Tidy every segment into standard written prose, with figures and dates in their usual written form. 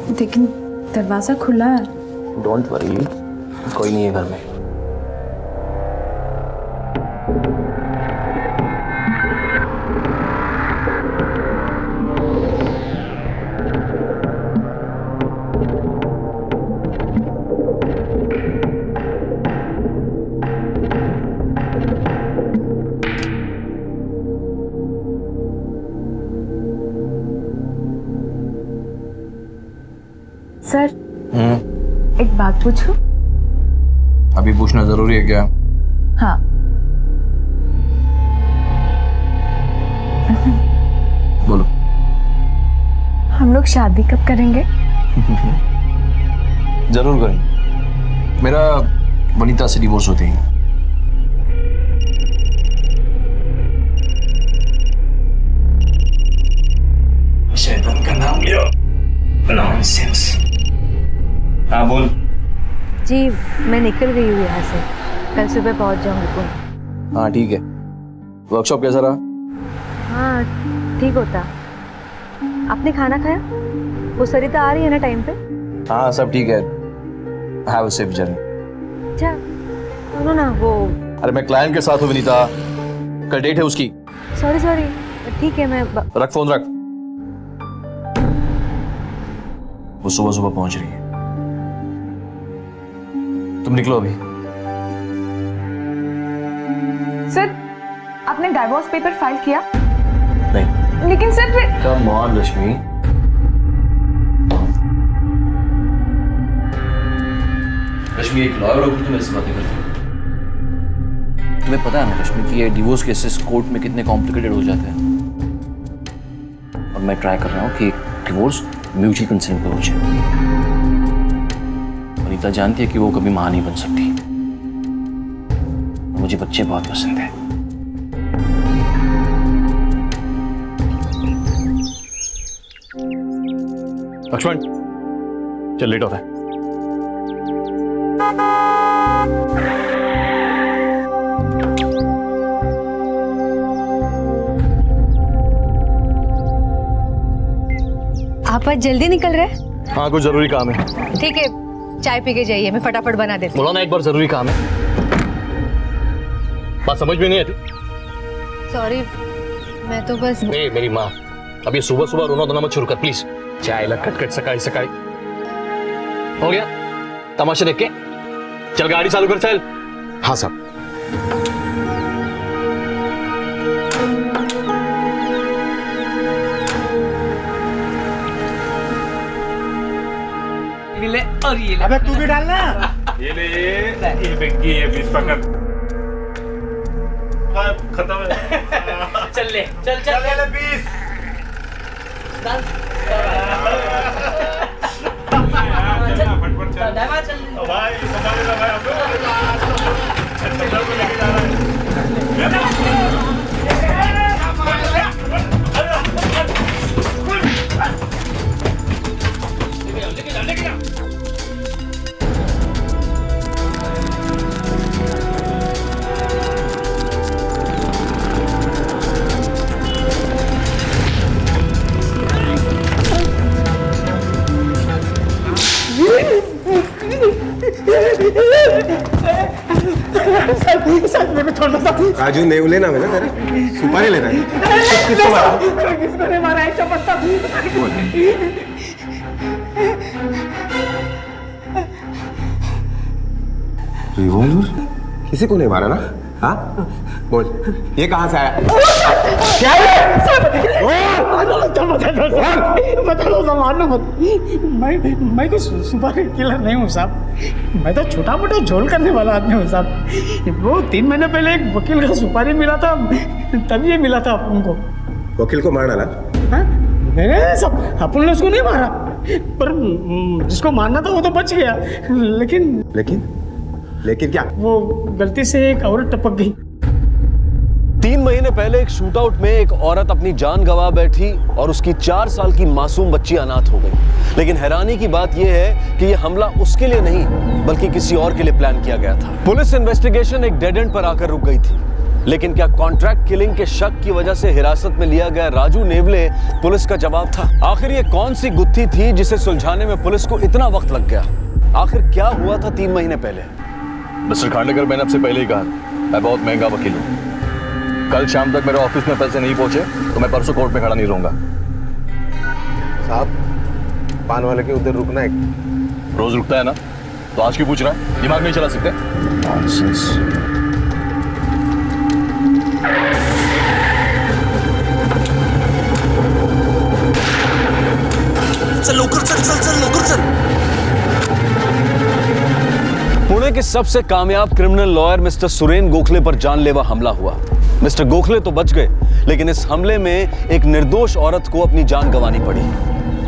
लेकिन दरवाजा खुला है। डोंट वरी, कोई नहीं है घर में। सर, एक बात पूछूं? अभी पूछना जरूरी है क्या? हाँ। बोलो। हम लोग शादी कब करेंगे? जरूर करेंगे। मेरा वनीता से डिवोर्स होते ही। शैतान का नाम लियो। नॉनसेंस। हाँ बोल। जी मैं निकल गई हूँ यहाँ से, कल सुबह पहुँच जाऊँगी पुणे। हाँ ठीक है। वर्कशॉप कैसा रहा? हाँ ठीक होता। आपने खाना खाया? वो सरिता आ रही है ना टाइम पे? हाँ सब ठीक है। Have a safe journey. अच्छा सुनो ना, वो अरे मैं क्लाइंट के साथ हूँ विनीता, कल डेट है उसकी। सॉरी ठीक है मैं रख फोन रख। वो सुबह सुबह पहुंच रही है, तुम निकलो अभी। सर, आपने डाइवोर्स पेपर फाइल किया? नहीं। लेकिन सर फिर कम ऑन रश्मि। रश्मि एक लॉयर होकर तुम ऐसी बातें करती हो? तुम्हें पता है ना रश्मि कि ये डिवोर्स केसेस कोर्ट में कितने कॉम्प्लिकेटेड हो जाते हैं, और मैं ट्राई कर रहा हूँ कि डिवोर्स म्यूचुअल कंसेंट पे हो जाए। वनीता जानती है कि वो कभी मां नहीं बन सकती। मुझे बच्चे बहुत पसंद है। लक्ष्मण चल, लेट हो रहा है। आप आज जल्दी निकल रहे हैं? हाँ कुछ जरूरी काम है। ठीक है, चाय पी के जाइए, मैं फटाफट बना देती हूँ। बोला ना एक बार जरूरी काम है। बात समझ में नहीं आती? सॉरी, मैं तो बस मेरी माँ, अभी सुबह सुबह रोना धोना मत शुरू कर प्लीज। चाय लग खटखट सकाई सकाई हो गया तमाशा देख के। चल गाड़ी चालू कर चल। हाँ साहब। ले और ये ले। अबे तू भी डालना। ये ले, ये बेंकी, ये 20 पकड़। खत्म है। चल ले, चल ले 20। डाल। फटफट चल। भाई संभाल ले भाई, अब लेके जा रहा है। राजू नेव लेना है ना तेरा, सुपारी लेना है। किसको मारा? किसको नहीं मारा है? चपत्ता। रिवॉल्वर? किसी को नहीं मारा ना? हाँ बोल, ये कहाँ से आया? क्या है? बता दो सामान ना मत। मैं कोई सुपारी किलर नहीं हूँ साहब। मैं तो छोटा मोटा झोल करने वाला आदमी हूँ साहब। वो 3 महीने पहले एक वकील का सुपारी मिला था, तभी ये मिला था अपन को। वकील को मारना ना? नहीं सब, अपन ने उसको नहीं मारा, पर जिसको मारना था वो तो बच गया। लेकिन क्या? वो गलती से एक औरत टपक गई। 3 महीने पहले एक शूटआउट में एक औरत अपनी जान गंवा बैठी और उसकी 4 साल की मासूम बच्ची अनाथ हो गई। लेकिन हैरानी की बात यह है कि यह हमला उसके लिए नहीं बल्कि किसी और के लिए प्लान किया गया था। पुलिस इन्वेस्टिगेशन एक डेड एंड पर आकर रुक गई थी। लेकिन क्या कॉन्ट्रैक्ट किलिंग के शक की वजह से हिरासत में लिया गया राजू नेवले पुलिस का जवाब था? आखिर ये कौन सी गुत्थी थी जिसे सुलझाने में पुलिस को इतना वक्त लग गया? आखिर क्या हुआ था 3 महीने पहले? मिस्टर खांडेकर, मैंने आपसे पहले ही कहा मैं बहुत महंगा वकील हूँ। कल शाम तक मेरे ऑफिस में पैसे नहीं पहुंचे तो मैं परसों कोर्ट में खड़ा नहीं रहूंगा। साहब, पान वाले के उधर रुकना है। रोज रुकता है ना, तो आज क्यों पूछ रहा है? दिमाग नहीं चला सकते? नॉनसेंस। चल लौकर चल चल चल लौकर चल। पुणे के सबसे कामयाब criminal lawyer mister Suren Gokhale पर जानलेवा हमला हुआ। मिस्टर गोखले तो बच गए, लेकिन इस हमले में एक निर्दोष औरत को अपनी जान गंवानी पड़ी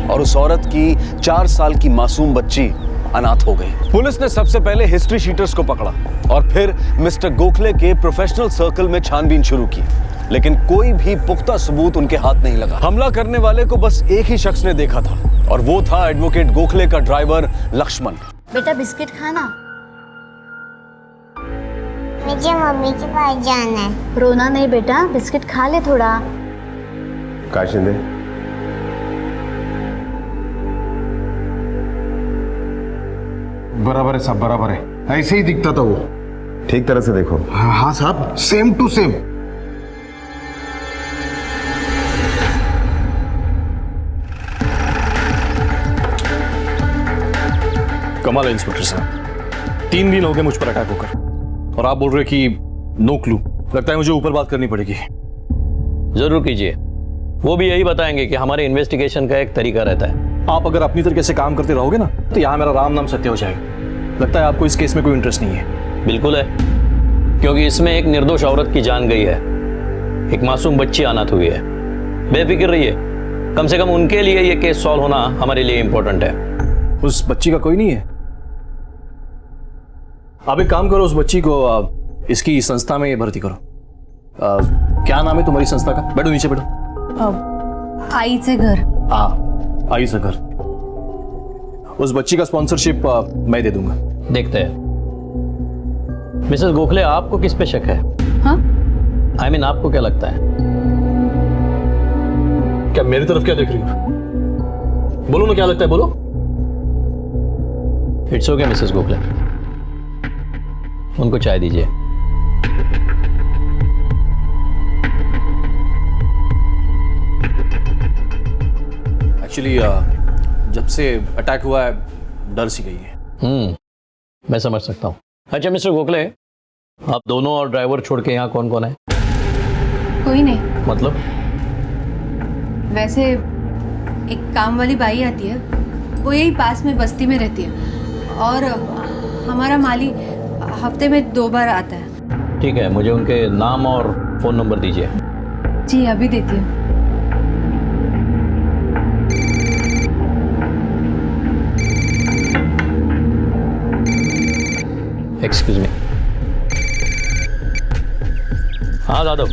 और उस औरत की 4 साल की मासूम बच्ची अनाथ हो गई। पुलिस ने सबसे पहले हिस्ट्री शीटर्स को पकड़ा और फिर मिस्टर गोखले के प्रोफेशनल सर्कल में छानबीन शुरू की, लेकिन कोई भी पुख्ता सबूत उनके हाथ नहीं लगा। हमला करने वाले को बस एक ही शख्स ने देखा था और वो था एडवोकेट गोखले का ड्राइवर लक्ष्मण। बेटा बिस्किट खाना। मुझे मम्मी के पास जाना है। रोना नहीं बेटा, बिस्किट खा ले थोड़ा। काय शिंदे, बराबर है साहब, बराबर है। ऐसे ही दिखता था वो। ठीक तरह से देखो। हाँ साहब, सेम टू सेम। कमाल है इंस्पेक्टर साहब, 3 दिन हो गए मुझ पर अटैक होकर और आप बोल रहे कि नो क्लू। लगता है मुझे ऊपर बात करनी पड़ेगी। जरूर कीजिए, वो भी यही बताएंगे कि हमारे इन्वेस्टिगेशन का एक तरीका रहता है। आप अगर अपनी तरीके से काम करते रहोगे ना तो यहाँ मेरा राम नाम सत्य हो जाएगा। लगता है आपको इस केस में कोई इंटरेस्ट नहीं है। बिल्कुल है, क्योंकि इसमें एक निर्दोष औरत की जान गई है, एक मासूम बच्ची अनाथ हुई है। बेफिक्र रहिए, कम से कम उनके लिए ये केस सॉल्व होना हमारे लिए इंपॉर्टेंट है। उस बच्ची का कोई नहीं है? आप एक काम करो, उस बच्ची को इसकी संस्था में भर्ती करो। क्या नाम है तुम्हारी संस्था का? बैठो नीचे बैठो। आई से घर। आई से घर। उस बच्ची का स्पॉन्सरशिप मैं दे दूंगा। देखते हैं। मिसेस गोखले, आपको किस पे शक है? हाँ? I mean, आपको क्या लगता है? क्या मेरी तरफ क्या देख रही हो? बोलो ना, क्या लगता है, बोलो। इट्स ओके मिसेस गोखले, उनको चाय दीजिए। एक्चुअली जब से अटैक हुआ है डर सी गई है। मैं समझ सकता हूँ। अच्छा मिस्टर गोखले, आप दोनों और ड्राइवर छोड़ के यहाँ कौन कौन है? कोई नहीं। मतलब? वैसे एक काम वाली बाई आती है, वो यही पास में बस्ती में रहती है, और हमारा माली हफ्ते में 2 बार आता है। ठीक है, मुझे उनके नाम और फ़ोन नंबर दीजिए। जी अभी देती हूँ। Excuse me. हाँ दादव,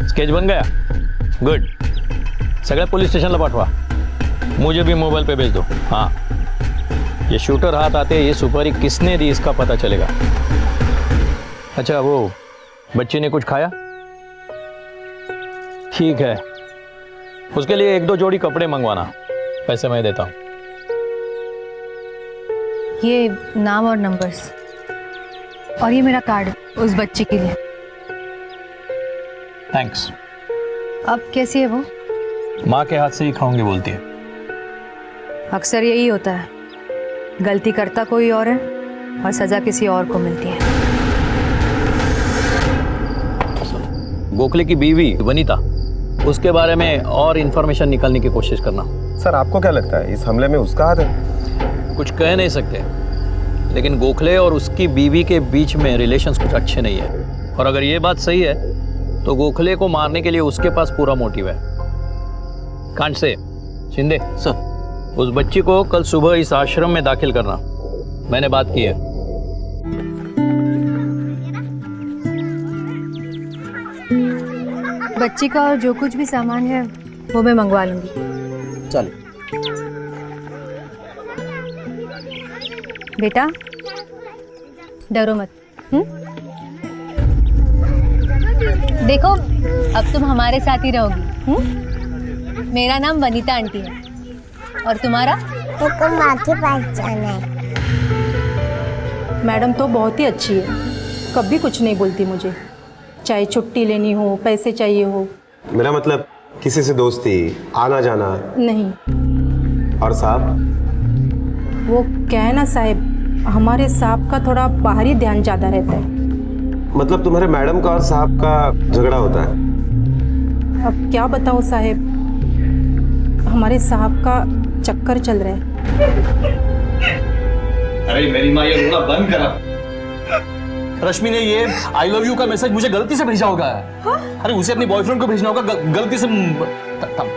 स्केच बन गया? गुड। सगळ्या पोलीस स्टेशनला पाठवा, मुझे भी मोबाइल पे भेज दो। हाँ, ये शूटर हाथ आते ये सुपारी किसने दी इसका पता चलेगा। अच्छा, वो बच्ची ने कुछ खाया? ठीक है, उसके लिए 1-2 जोड़ी कपड़े मंगवाना, पैसे मैं देता हूँ। ये नाम और नंबर्स, और ये मेरा कार्ड उस बच्ची के लिए। थैंक्स। अब कैसी है वो? माँ के हाथ से ही खाऊंगे बोलती है। अक्सर यही होता है, गलती करता कोई और है और सजा किसी और को मिलती है। गोखले की बीवी वनीता, उसके बारे में और इंफॉर्मेशन निकालने की कोशिश करना। सर, आपको क्या लगता है इस हमले में उसका हाथ है? कुछ कह नहीं सकते, लेकिन गोखले और उसकी बीवी के बीच में रिलेशंस कुछ अच्छे नहीं है। और अगर ये बात सही है तो गोखले को मारने के लिए उसके पास पूरा मोटिव है। कांट से शिंदे सर, उस बच्ची को कल सुबह इस आश्रम में दाखिल करना, मैंने बात की है। बच्ची का और जो कुछ भी सामान है वो मैं मंगवा लूंगी। चल बेटा, डरो मत। देखो अब तुम हमारे साथ ही रहोगी। मेरा नाम वनीता आंटी है और तुम्हारा? तो माँ के पास जाना है। मैडम तो बहुत ही अच्छी है, कभी कुछ नहीं बोलती मुझे, चाहे छुट्टी लेनी हो, पैसे चाहिए हो। मेरा मतलब किसी से दोस्ती, आना जाना नहीं। और साहब? वो क्या है ना साहब, हमारे साहब का थोड़ा बाहरी ध्यान ज़्यादा रहता है। मतलब तुम्हारे मैडम का और साहब का झगड़ा होता है? अब क्या बताऊँ साहब, हमारे साहब का चक्कर चल रहा है। अरे मेरी माँ, ये रोना बंद करा। रश्मि ने ये आई लव यू का मैसेज मुझे गलती से भेजा होगा। हाँ? अरे उसे अपने बॉयफ्रेंड को भेजना होगा गलती से। थाम,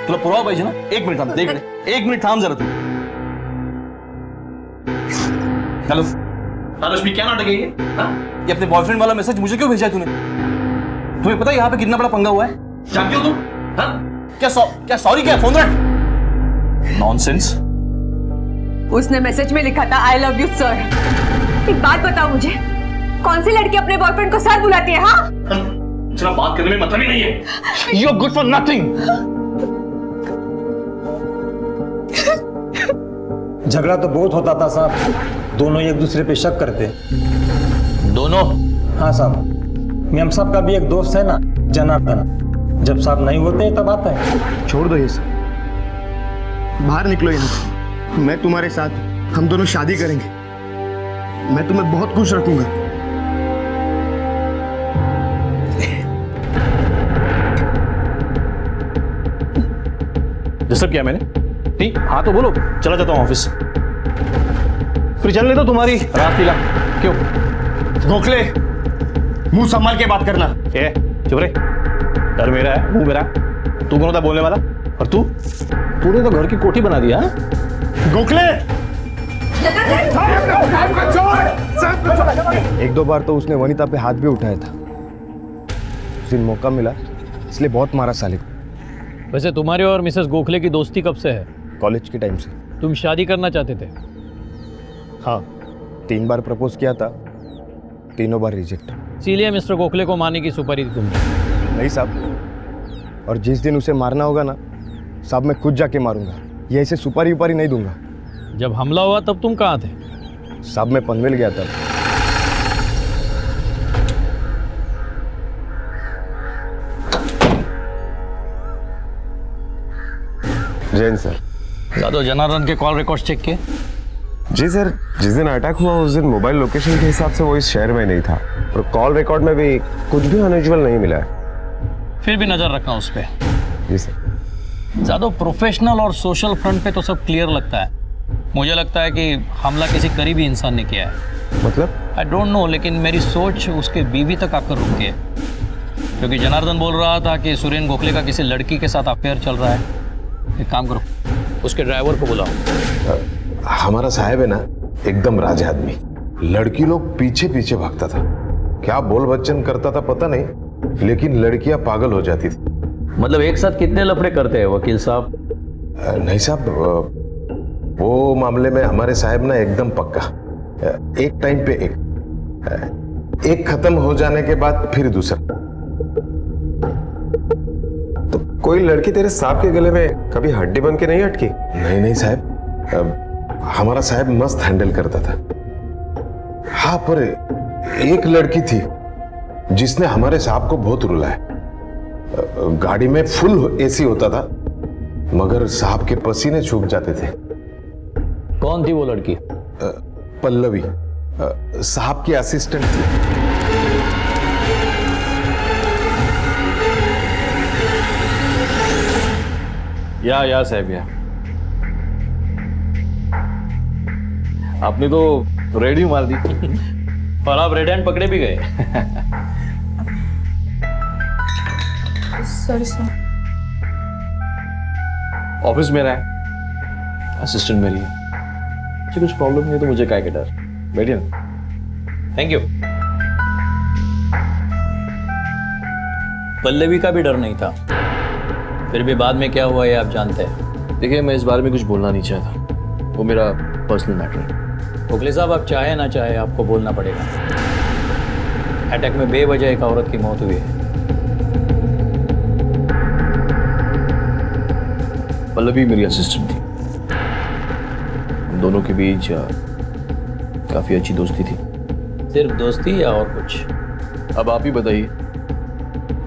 तुला पुरावा पाहिजे ना? एक मिनट थांब, देख ले, एक मिनट थांब जरा तू। हेलो रश्मि, क्या नाटक है ये? ये अपने बॉयफ्रेंड वाला मैसेज मुझे क्यों भेजा है तूने? तुम्हें पता है यहाँ पे कितना बड़ा पंगा हुआ है? जानती हो तुम? क्या सॉरी क्या? फोन रख। नॉनसेंस। उसने मैसेज में लिखा था आई लव यू सर। एक बात बताओ मुझे, कौन सी लड़की अपने बॉयफ्रेंड को सर बुलाती है? हाँ, इतना बात करने में मतलब ही नहीं है। You are good for nothing. झगड़ा तो बहुत होता था साहब, दोनों एक दूसरे पे शक करते। दोनों? हाँ साहब, मेम साहब का भी एक दोस्त है ना, जनार्दन, जब साहब नहीं होते तब आता है। छोड़ दो ये सब, बाहर निकलो यहाँ से। मैं तुम्हारे साथ, हम दोनों शादी करेंगे। मैं तुम्हें बहुत खुश रखूंगा। डिस्टर्ब किया मैंने? नहीं, हाँ तो बोलो, चला जाता हूँ ऑफिस। फिर चलने दो तुम्हारी रासलीला। क्यों? गोखले, मुंह संभाल के बात करना। ए, चुप रहे। घर मेरा है, मुंह मेरा। तू कौन होता बोलने वाला? और तूने तो घर की कोठी बना दिया। गोखले, एक दो बार तो उसने वनीता पे हाथ भी उठाया था। उस दिन मौका मिला इसलिए बहुत मारा साले को। वैसे तुम्हारी और मिसेस गोखले की दोस्ती कब से है? कॉलेज के टाइम से। तुम शादी करना चाहते थे? हाँ, 3 बार प्रपोज किया था, तीनों बार रिजेक्ट। इसीलिए मिस्टर गोखले को मारने की सुपारी दी तुमने? नहीं साहब, और जिस दिन उसे मारना होगा ना साहब, मैं खुद जाके मारूंगा। ये ऐसे सुपारी उपारी नहीं दूंगा। जब हमला हुआ तब तुम कहाँ थे? साहब मैं पनवेल गया था। जैन सर। जादव, जनार्दन के कॉल रिकॉर्ड चेक किए? जी सर, जिस दिन अटैक हुआ उस दिन मोबाइल लोकेशन के हिसाब से वो इस शहर में नहीं था, और कॉल रिकॉर्ड में भी कुछ भी अनयूजुअल नहीं मिला है। फिर भी नजर रखना उस पर। जी सर। जादव, प्रोफेशनल और सोशल फ्रंट पे तो सब क्लियर लगता है। मुझे लगता है कि हमला किसी करीबी इंसान ने किया है। मतलब? आई डोंट नो, लेकिन मेरी सोच उसके बीवी तक आकर रुक गई, क्योंकि जनार्दन बोल रहा था कि सुरेन गोखले का किसी लड़की के साथ अफेयर चल रहा है। एक काम करो, उसके ड्राइवर को बुलाओ। हमारा साहब है ना, एकदम राजा आदमी। लड़की लोग पीछे पीछे भागता था, क्या बोल बच्चन करता था पता नहीं, लेकिन लड़कियां पागल हो जाती थी। मतलब एक साथ कितने लफड़े करते हैं वकील साहब? नहीं साहब, वो मामले में हमारे साहब ना एकदम पक्का। एक टाइम पे एक खत्म हो जाने के बाद फिर दूसरा। तो कोई लड़की तेरे साहब के गले में कभी हड्डी बन के नहीं अटकी? नहीं साहब, हमारा साहब मस्त हैंडल करता था। हाँ, पर एक लड़की थी जिसने हमारे साहब को बहुत रुलाया। गाड़ी में फुल एसी होता था, मगर साहब के पसीने सूख जाते थे। कौन थी वो लड़की? पल्लवी, साहब की असिस्टेंट थी। या साहब या। आपने तो रेडी मार दी। और आप रेड हैंड पकड़े भी गए। Sorry sir. ऑफिस मेरा है, असिस्टेंट मेरी है। मुझे कुछ प्रॉब्लम नहीं तो मुझे काय के डर। बैठिए ना। Thank you. पल्लवी का भी डर नहीं था, फिर भी बाद में क्या हुआ ये आप जानते हैं। देखिए, मैं इस बारे में कुछ बोलना नहीं चाहता, वो मेरा पर्सनल मैटर है। गोखले साहब, आप चाहे ना चाहे आपको बोलना पड़ेगा। अटैक में बेवजह एक औरत की मौत हुई है। पल्लवी मेरी असिस्टेंट थी। हम दोनों के बीच काफी अच्छी दोस्ती थी। सिर्फ दोस्ती या और कुछ? अब आप ही बताइए,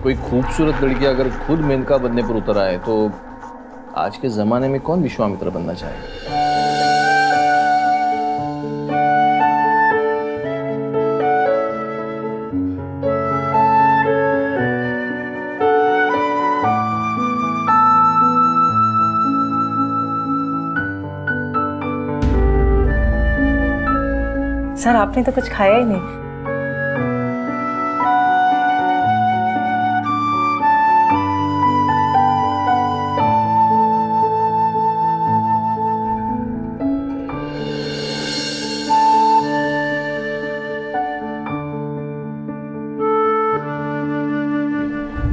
कोई खूबसूरत लड़की अगर खुद मेनका बनने पर उतर आए तो आज के जमाने में कौन विश्वामित्र बनना चाहे? सर आपने तो कुछ खाया ही नहीं।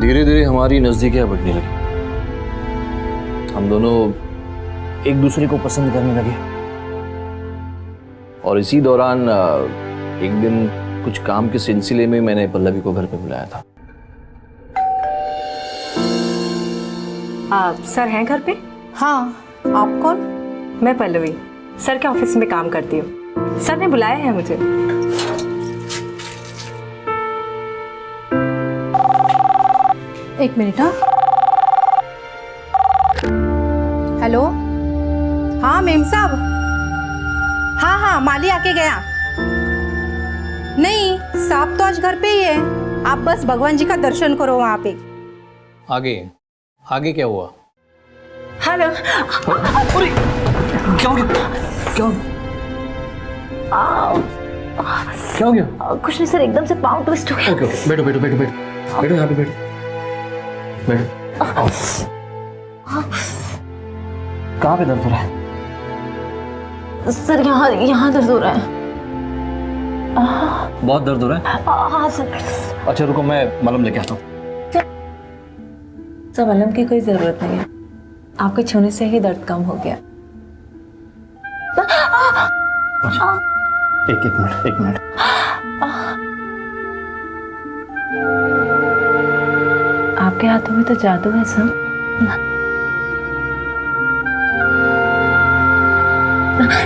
धीरे धीरे हमारी नजदीकियां बढ़ने लगी। हम दोनों एक दूसरे को पसंद करने लगे और इसी दौरान एक दिन कुछ काम के सिलसिले में मैंने पल्लवी को घर पे बुलाया था। आप सर हैं घर पे? हाँ, आप कौन? मैं पल्लवी, सर के ऑफिस में काम करती हूँ। सर ने बुलाया है मुझे। एक मिनट। हाँ, हेलो। हाँ मेम साहब, हाँ हाँ माली आके गया। नहीं, साहब तो आज घर पे ही है। आप बस भगवान जी का दर्शन करो वहाँ पे। आगे आगे क्या हुआ? हेलो। क्या हो गया? क्या हो गया? कुछ नहीं सर, एकदम से पाँव ट्विस्ट हो गया। ओके ओके, बैठो बैठो बैठो बैठो बैठो, यहाँ पे बैठो बैठो। कहाँ पे दर्द हो रहा है? सर यहाँ दर्द हो रहा है। बहुत दर्द हो रहा है? हाँ सर। अच्छा रुको, मैं मलहम लेके आता हूँ। सर मलहम की कोई जरूरत नहीं है, आपके छूने से ही दर्द कम हो गया। एक मिनट। आपके हाथों में तो जादू है सर।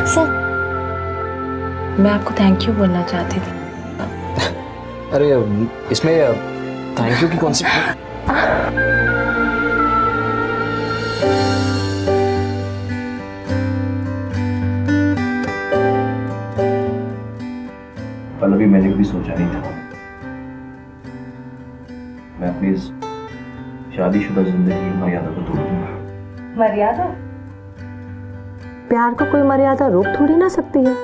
सर मैं आपको थैंक यू बोलना चाहती थी। अरे इसमें थैंक यू की कौन सी? पल्लवी, मैंने कभी सोचा नहीं था मैं अपनी इस शादीशुदा जिंदगी की मर्यादा को तोड़ दूंगा। मर्यादा? प्यार को कोई मर्यादा रोक थोड़ी ना सकती है।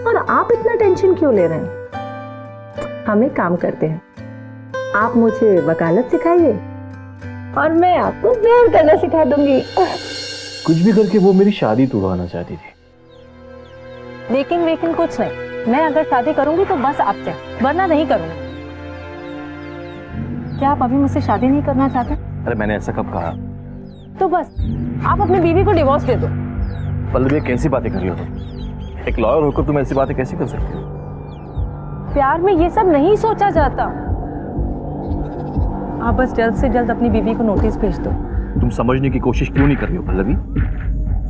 और आप इतना टेंशन क्यों ले रहे हैं? हम एक काम करते हैं, आप मुझे वकालत सिखाइए और मैं आपको प्यार करना सिखा दूंगी। कुछ भी करके वो मेरी शादी तोड़वाना चाहती थी। लेकिन कुछ नहीं, मैं अगर शादी करूंगी तो बस आपसे, वरना नहीं करूंगी। क्या आप अभी मुझसे शादी नहीं करना चाहते? अरे मैंने ऐसा कब कहा? तो बस आप अपनी बीवी को डिवोर्स दे दो। पल्लवी, कैसी बातें कर रही हो तुम? एक लॉयर होकर तुम ऐसी बातें कैसे कर सकती हो? प्यार में ये सब नहीं सोचा जाता। आप बस जल्द से जल्द अपनी बीवी को नोटिस भेज दो। तुम समझने की कोशिश क्यों नहीं कर रही हो पल्लवी?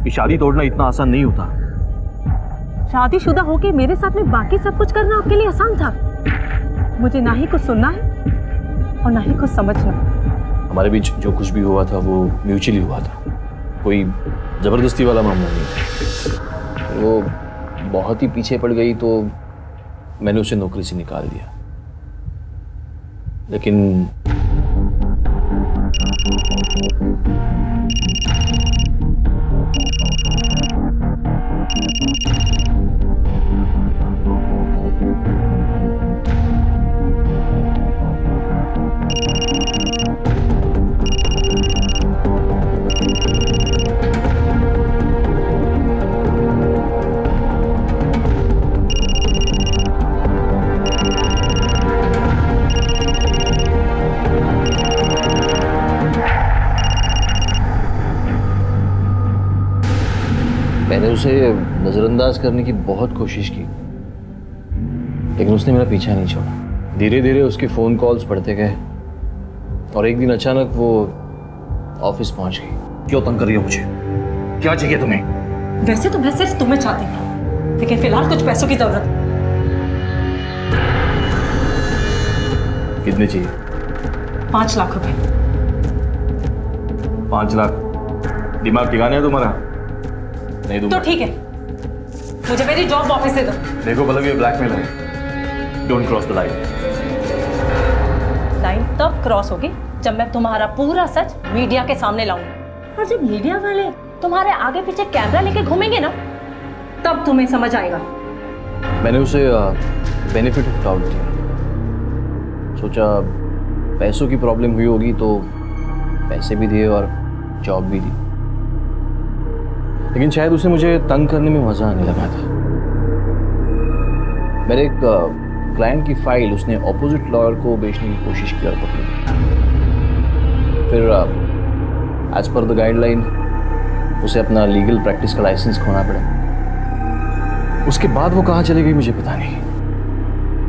ये शादी तोड़ना इतना आसान नहीं होता। शादीशुदा होके मेरे साथ में बाकी सब कुछ करना आपके लिए आसान था। मुझे ना ही कुछ सुनना है और ना ही कुछ समझना। हमारे बीच जो कुछ भी हुआ था वो म्यूचुअली हुआ था, कोई जबरदस्ती वाला मामला नहीं था। वो बहुत ही पीछे पड़ गई तो मैंने उसे नौकरी से निकाल दिया। लेकिन मैंने उसे नजरअंदाज करने की बहुत कोशिश की, लेकिन उसने मेरा पीछा नहीं छोड़ा। धीरे धीरे उसके फोन कॉल्स बढ़ते गए और एक दिन अचानक वो ऑफिस पहुंच गई। क्यों तंग कर रही हो मुझे? क्या चाहिए तुम्हें? वैसे तो मैं सिर्फ तुम्हें चाहती हूँ, लेकिन फिलहाल कुछ पैसों की जरूरत है। कितने चाहिए? 5 लाख रुपए। 5 लाख? दिमाग ठिकाने है तुम्हारा? नहीं दूंगा। तो ठीक है, मुझे मेरी जॉब वापस दे दो। देखो पल्लवी, ये ब्लैकमेल है। Don't cross the line. Line तब क्रॉस होगी जब मैं तुम्हारा पूरा सच मीडिया के सामने लाऊंगी, और जब मीडिया वाले तुम्हारे आगे पीछे कैमरा लेके घूमेंगे ना, तब तुम्हें समझ आएगा। मैंने उसे बेनिफिट ऑफ डाउट दिया। सोचा पैसों की प्रॉब्लम हुई होगी तो पैसे भी दिए और जॉब भी दी, लेकिन शायद उसे मुझे तंग करने में मजा आने लगा था। मेरे एक क्लाइंट की फाइल उसने ऑपोजिट लॉयर को बेचने की कोशिश की और पकड़ी। फिर एज पर द गाइडलाइन उसे अपना लीगल प्रैक्टिस का लाइसेंस खोना पड़ा। उसके बाद वो कहाँ चली गई मुझे पता नहीं।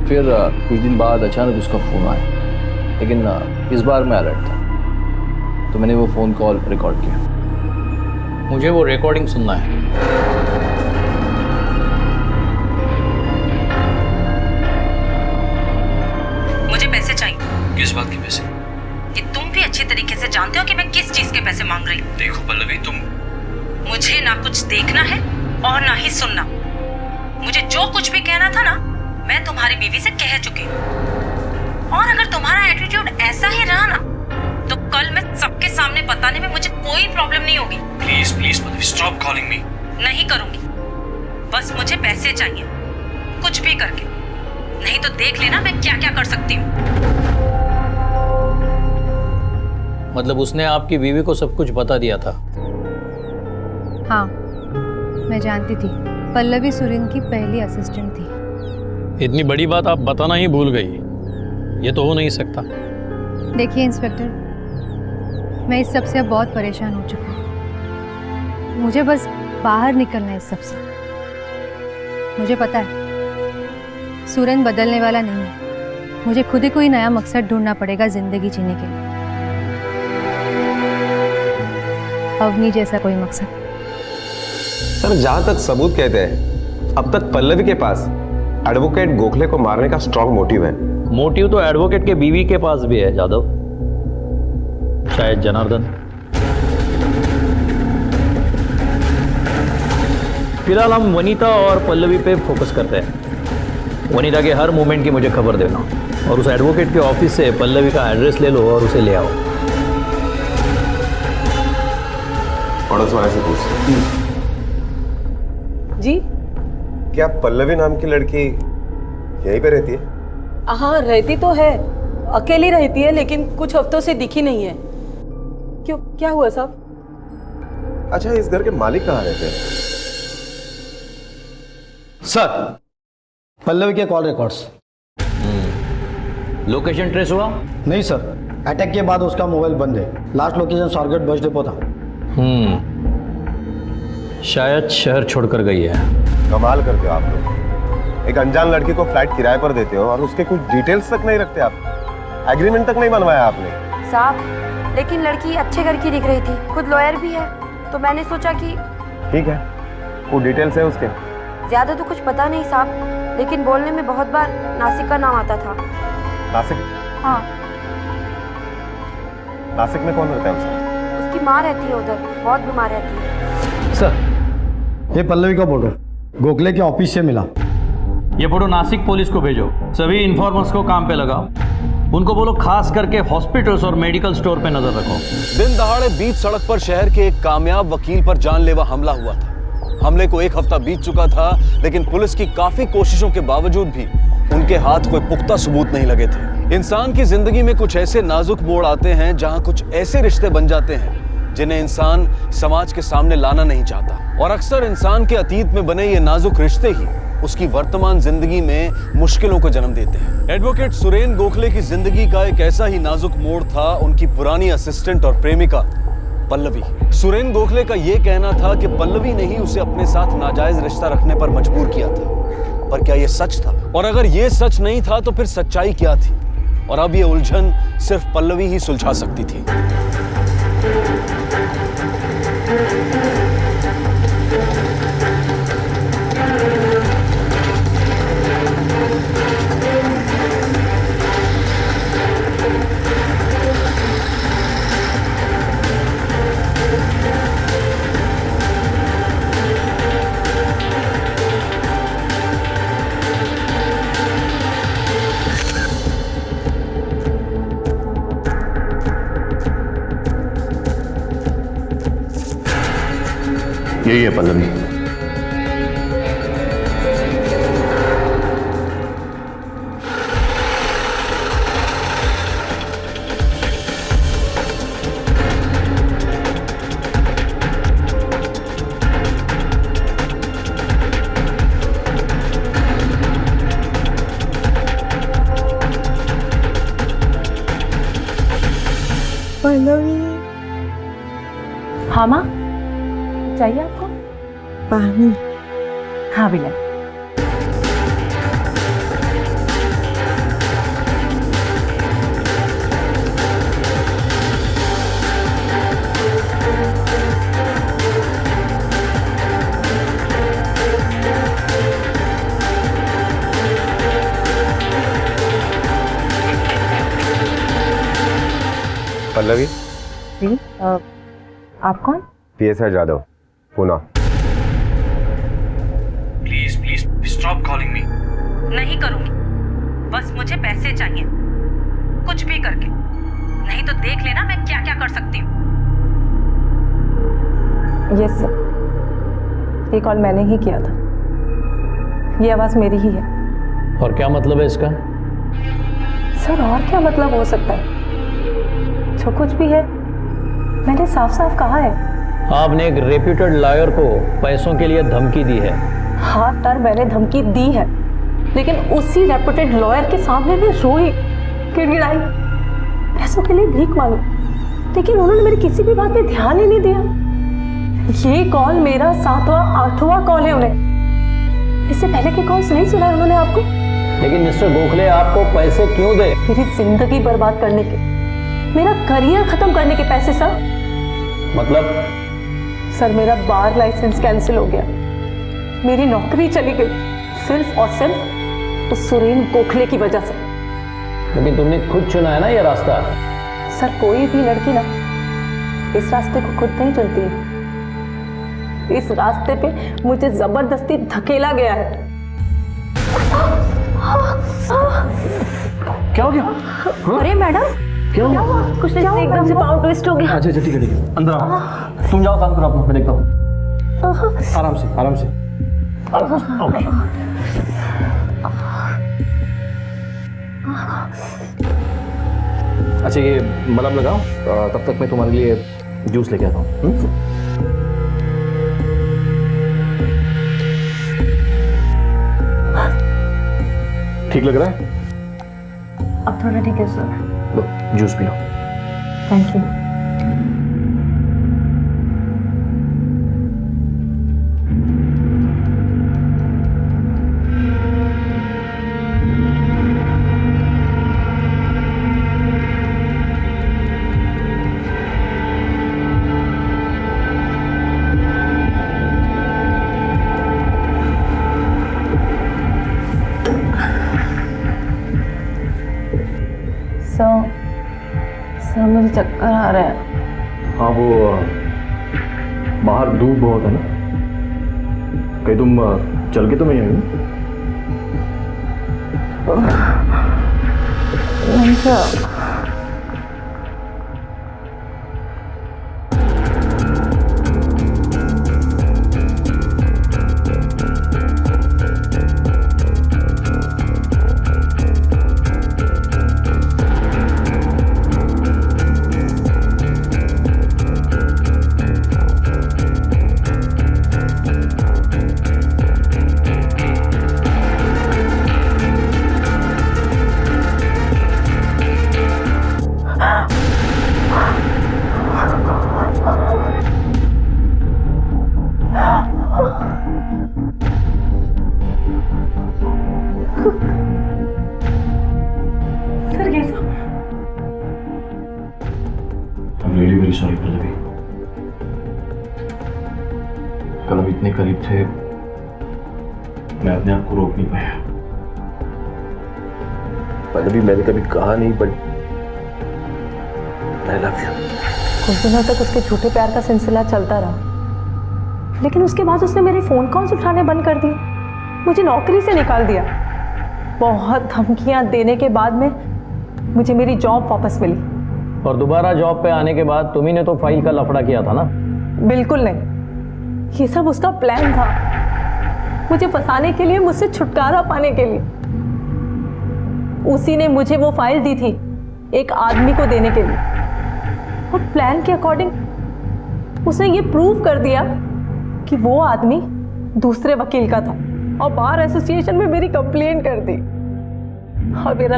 फिर कुछ दिन बाद अचानक उसका फ़ोन आया, लेकिन इस बार मैं अलर्ट था, तो मैंने वो फ़ोन कॉल रिकॉर्ड किया। मुझे वो रिकॉर्डिंग सुनना है। मुझे पैसे चाहिए। किस बात के पैसे? कि तुम भी अच्छी तरीके से जानते हो कि मैं किस चीज के पैसे मांग रही हूँ। देखो पल्लवी, तुम मुझे ना कुछ देखना है और ना ही सुनना। मुझे जो कुछ भी कहना था ना, मैं तुम्हारी बीवी से कह चुकी हूँ। और अगर तुम्हारा एटीट्यूड ऐसा ही रहा ना, तो कल मैं सबके सामने बताने में मुझे कोई प्रॉब्लम नहीं होगी। Please please Pallavi, stop calling me. नहीं करूंगी, बस मुझे पैसे चाहिए, कुछ भी करके। नहीं तो देख लेना मैं क्या क्या कर सकती हूँ। मतलब उसने आपकी बीवी को सब कुछ बता दिया था? हाँ, मैं जानती थी। पल्लवी सुरेन की पहली असिस्टेंट थी। इतनी बड़ी बात आप बताना ही भूल गई, ये तो हो नहीं सकता। देखिए इंस्पेक्टर, मैं इस सब से अब बहुत परेशान हो चुकी हूँ। मुझे बस बाहर निकलना है इस सब से। मुझे पता है सुरेन बदलने वाला नहीं है। मुझे खुद ही कोई नया मकसद ढूंढना पड़ेगा जिंदगी जीने के लिए। अवनी जैसा कोई मकसद। सर, जहां तक सबूत कहते हैं, अब तक पल्लवी के पास एडवोकेट गोखले को मारने का स्ट्रॉन्ग मोटिव है। मोटिव तो एडवोकेट के बीवी के पास भी है जादव, शायद जनार्दन। फिलहाल हम वनीता और पल्लवी पे फोकस करते हैं। वनीता के हर मूवमेंट की मुझे खबर देना, और उस एडवोकेट के ऑफिस से पल्लवी का एड्रेस ले लो और उसे ले आओ। पड़ोस वाले से पूछ जी, क्या पल्लवी नाम की लड़की यहीं पे रहती है? हाँ रहती तो है, अकेली रहती है, लेकिन कुछ हफ्तों से दिखी नहीं है। क्यों, क्या हुआ साहब? अच्छा, इस घर के मालिक कहाँ रहते हैं? सर, पल्लवी के कॉल रिकॉर्ड्स। लोकेशन ट्रेस हुआ? नहीं सर, अटैक के बाद उसका मोबाइल बंद है। Last location Swargate bus depot था। शायद शहर छोड़कर गई है। कमाल करते हो आप लोग। एक अनजान लड़की को फ्लैट किराए पर देते हो और उसके कुछ डिटेल्स तक नहीं रखते आप। एग्रीमेंट तक नहीं बनवाया आपने। साहब, लेकिन लड़की अच्छे घर की दिख रही थी, खुद लॉयर भी है, तो मैंने सोचा कि। ठीक है, वो डिटेल्स है उसके? ज्यादा तो कुछ पता नहीं साहब, लेकिन बोलने में बहुत बार नासिक का नाम आता था। नासिक? हाँ। नासिक में कौन रहता है उसका? उसकी माँ रहती है उधर, बहुत बीमार रहती है। सर, ये पल्लवी का फोटो गोखले के ऑफिस से मिला। ये फोटो नासिक पुलिस को भेजो, सभी इन्फॉर्मर्स को काम पे लगाओ। उनको बोलो खास करके हॉस्पिटल्स और मेडिकल स्टोर पे नजर रखो। दिन दहाड़े बीच सड़क पर शहर के एक कामयाब वकील पर जानलेवा हमला हुआ था। हमले को 1 हफ्ता बीत चुका था, लेकिन पुलिस की काफी कोशिशों के बावजूद भी उनके हाथ कोई पुख्ता सबूत नहीं लगे थे। इंसान की जिंदगी में कुछ ऐसे नाजुक मोड़ आते हैं जहां कुछ ऐसे रिश्ते बन जाते हैं जिन्हें इंसान समाज के सामने लाना नहीं चाहता, और अक्सर इंसान के अतीत में बने ये नाजुक रिश्ते ही उसकी वर्तमान जिंदगी में मुश्किलों को जन्म देते हैं। एडवोकेट सुरेन गोखले की जिंदगी का एक ऐसा ही नाजुक मोड़ था उनकी पुरानी असिस्टेंट और प्रेमिका पल्लवी। सुरेन गोखले का यह कहना था कि पल्लवी ने ही उसे अपने साथ नाजायज रिश्ता रखने पर मजबूर किया था, पर क्या यह सच था? और अगर यह सच नहीं था तो फिर सच्चाई क्या थी? और अब यह उलझन सिर्फ पल्लवी ही सुलझा सकती थी। यही है पल्लवी। हाँ माँ, चाहिए आपको पानी? हाँ बिल्ला। पल्लवी, जी, आप कौन? PSR Jadhav, Pune. Please please stop calling me. नहीं करूंगी, बस मुझे पैसे चाहिए, कुछ भी करके। नहीं तो देख लेना मैं क्या क्या कर सकती हूँ। यस सर, ये कॉल मैंने ही किया था, ये आवाज मेरी ही है। और क्या मतलब है इसका? सर और क्या मतलब हो सकता है? जो कुछ भी है मैंने साफ साफ कहा है। आपने एक रेप्यूटेड लॉयर को पैसों के लिए धमकी दी है। हाँ सर, मैंने धमकी दी है, लेकिन उसी रेप्यूटेड लॉयर के सामने मैं रोई, गिड़गिड़ाई, पैसों के लिए भीख मांगी, लेकिन उन्होंने मेरी किसी भी बात पे ध्यान ही नहीं दिया। ये कॉल मेरा 7वां 8वां कॉल है उन्हें। इससे पहले के कॉल्स नहीं सुना उन्होंने आपको? लेकिन मिस्टर गोखले आपको पैसे क्यों दे? मेरी जिंदगी बर्बाद करने के, मेरा करियर खत्म करने के पैसे सर। मतलब? सर मेरा बार लाइसेंस कैंसिल हो गया, मेरी नौकरी चली गई, सिर्फ और सिर्फ उस सुरेन गोखले की वजह से। लेकिन तुमने खुद चुना है ना ये रास्ता। सर कोई भी लड़की ना इस रास्ते को खुद नहीं चुनती है, इस रास्ते पे मुझे जबरदस्ती धकेला गया है। क्या हो गया? अरे मैडम, क्या हुआ? कुछ नहीं, एकदम से पाँव ट्विस्ट हो गया। अच्छा अच्छा, ठीक है ठीक है, अंदर आओ। तुम जाओ, काम करो अपना, मैं देखता हूँ। आराम से आराम से। ओके। अच्छा ये मलहम लगाओ, तब तक मैं तुम्हारे लिए जूस लेके आता हूँ। ठीक लग रहा है? अब थोड़ा ठीक है sir. Low juice P low. Thank you. Sir मुझे चक्कर आ रहा है। हाँ वो बाहर धूप बहुत है ना, कहीं तुम चल के तो नहीं आई? नहीं sir. Really very sorry Pallavi, कल हम इतने करीब थे, मैं अपने आप को रोक नहीं पाया। पल्लवी मैंने कभी कहा नहीं, बट आई लव यू। कुछ दिनों तक उसके झूठे प्यार का सिलसिला चलता रहा, लेकिन उसके बाद उसने मेरे फोन कॉल्स उठाने बंद कर दिए, मुझे नौकरी से निकाल दिया। बहुत धमकियां देने के बाद में मुझे मेरी जॉब वापस मिली। और दोबारा जॉब पे आने के बाद तुम्ही ने तो फाइल का लफड़ा किया था ना? बिल्कुल नहीं, ये सब उसका प्लान था, मुझे फंसाने के लिए, मुझसे छुटकारा पाने के लिए। उसी ने मुझे वो फाइल दी थी एक आदमी को देने के लिए, और प्लान के अकॉर्डिंग उसने ये प्रूव कर दिया कि वो आदमी दूसरे वकील का था, और बार एसोसिएशन में मेरी कंप्लेंट कर दी, और मेरा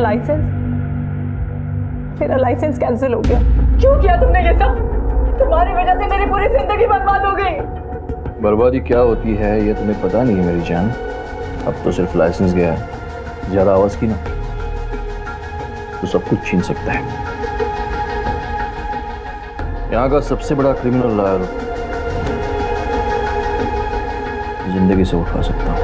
लाइसेंस कैंसिल हो गया। क्यों किया तुमने ये सब? तुम्हारी वजह से मेरी पूरी जिंदगी बर्बाद हो गई। बर्बादी क्या होती है ये तुम्हें पता नहीं है मेरी जान। अब तो सिर्फ लाइसेंस गया है, ज्यादा आवाज की ना तो सब कुछ छीन सकता है। यहाँ का सबसे बड़ा क्रिमिनल लॉयर जिंदगी से उठा सकता हूँ।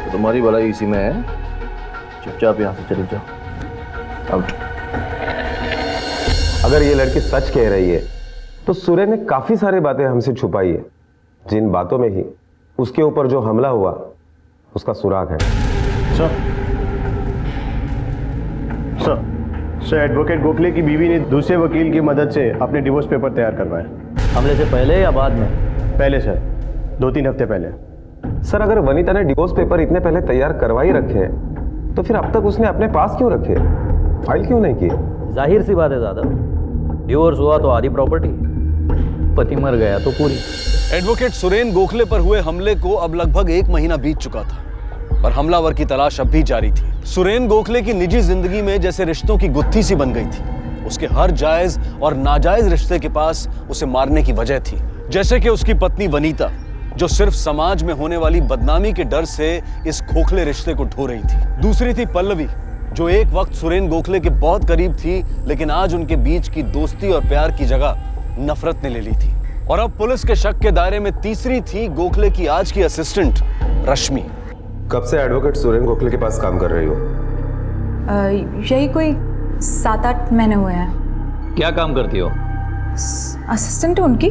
तो तुम्हारी भलाई इसी में है, चुपचाप यहाँ से चली जाओ। आउट। अगर ये लड़की सच कह रही है तो सुरेन ने काफी सारी बातें हमसे छुपाई है, जिन बातों में ही उसके ऊपर जो हमला हुआ उसका सुराग है। सर एडवोकेट गोखले की बीवी ने दूसरे वकील की मदद से अपने डिवोर्स पेपर तैयार करवाए। हमले से पहले या बाद में? पहले सर, 2-3 हफ्ते पहले। सर अगर वनीता ने डिवोर्स पेपर इतने पहले तैयार करवा ही रखे हैं तो फिर अब तक उसने अपने पास क्यों रखे, फाइल क्यों नहीं की? जाहिर सी बात है दादा, डिवोर्स हुआ तो आधी प्रॉपर्टी, पति मर गया तो पूरी। एडवोकेट सुरेन गोखले पर हुए हमले को अब लगभग 1 महीना बीत चुका था, पर हमलावर की तलाश अब भी जारी थी। सुरेन गोखले की निजी जिंदगी में जैसे रिश्तों की गुत्थी सी बन गई थी। उसके हर जायज और नाजायज रिश्ते के पास उसे मारने की वजह थी, जैसे कि उसकी पत्नी वनीता, जो सिर्फ समाज में होने वाली बदनामी के डर से इस खोखले रिश्ते को ढो रही थी। दूसरी थी पल्लवी, जो एक वक्त सुरेन गोखले के बहुत करीब थी, लेकिन आज उनके बीच की दोस्ती और प्यार की जगह नफरत ने ले ली थी। और अब पुलिस के शक के दायरे में तीसरी थी गोखले की आज की असिस्टेंट रश्मि। कब से एडवोकेट सुरेन गोखले के पास काम कर रही हो? यही कोई 7-8 महीने हुए हैं। क्या काम करती हो? असिस्टेंट हूँ उनकी,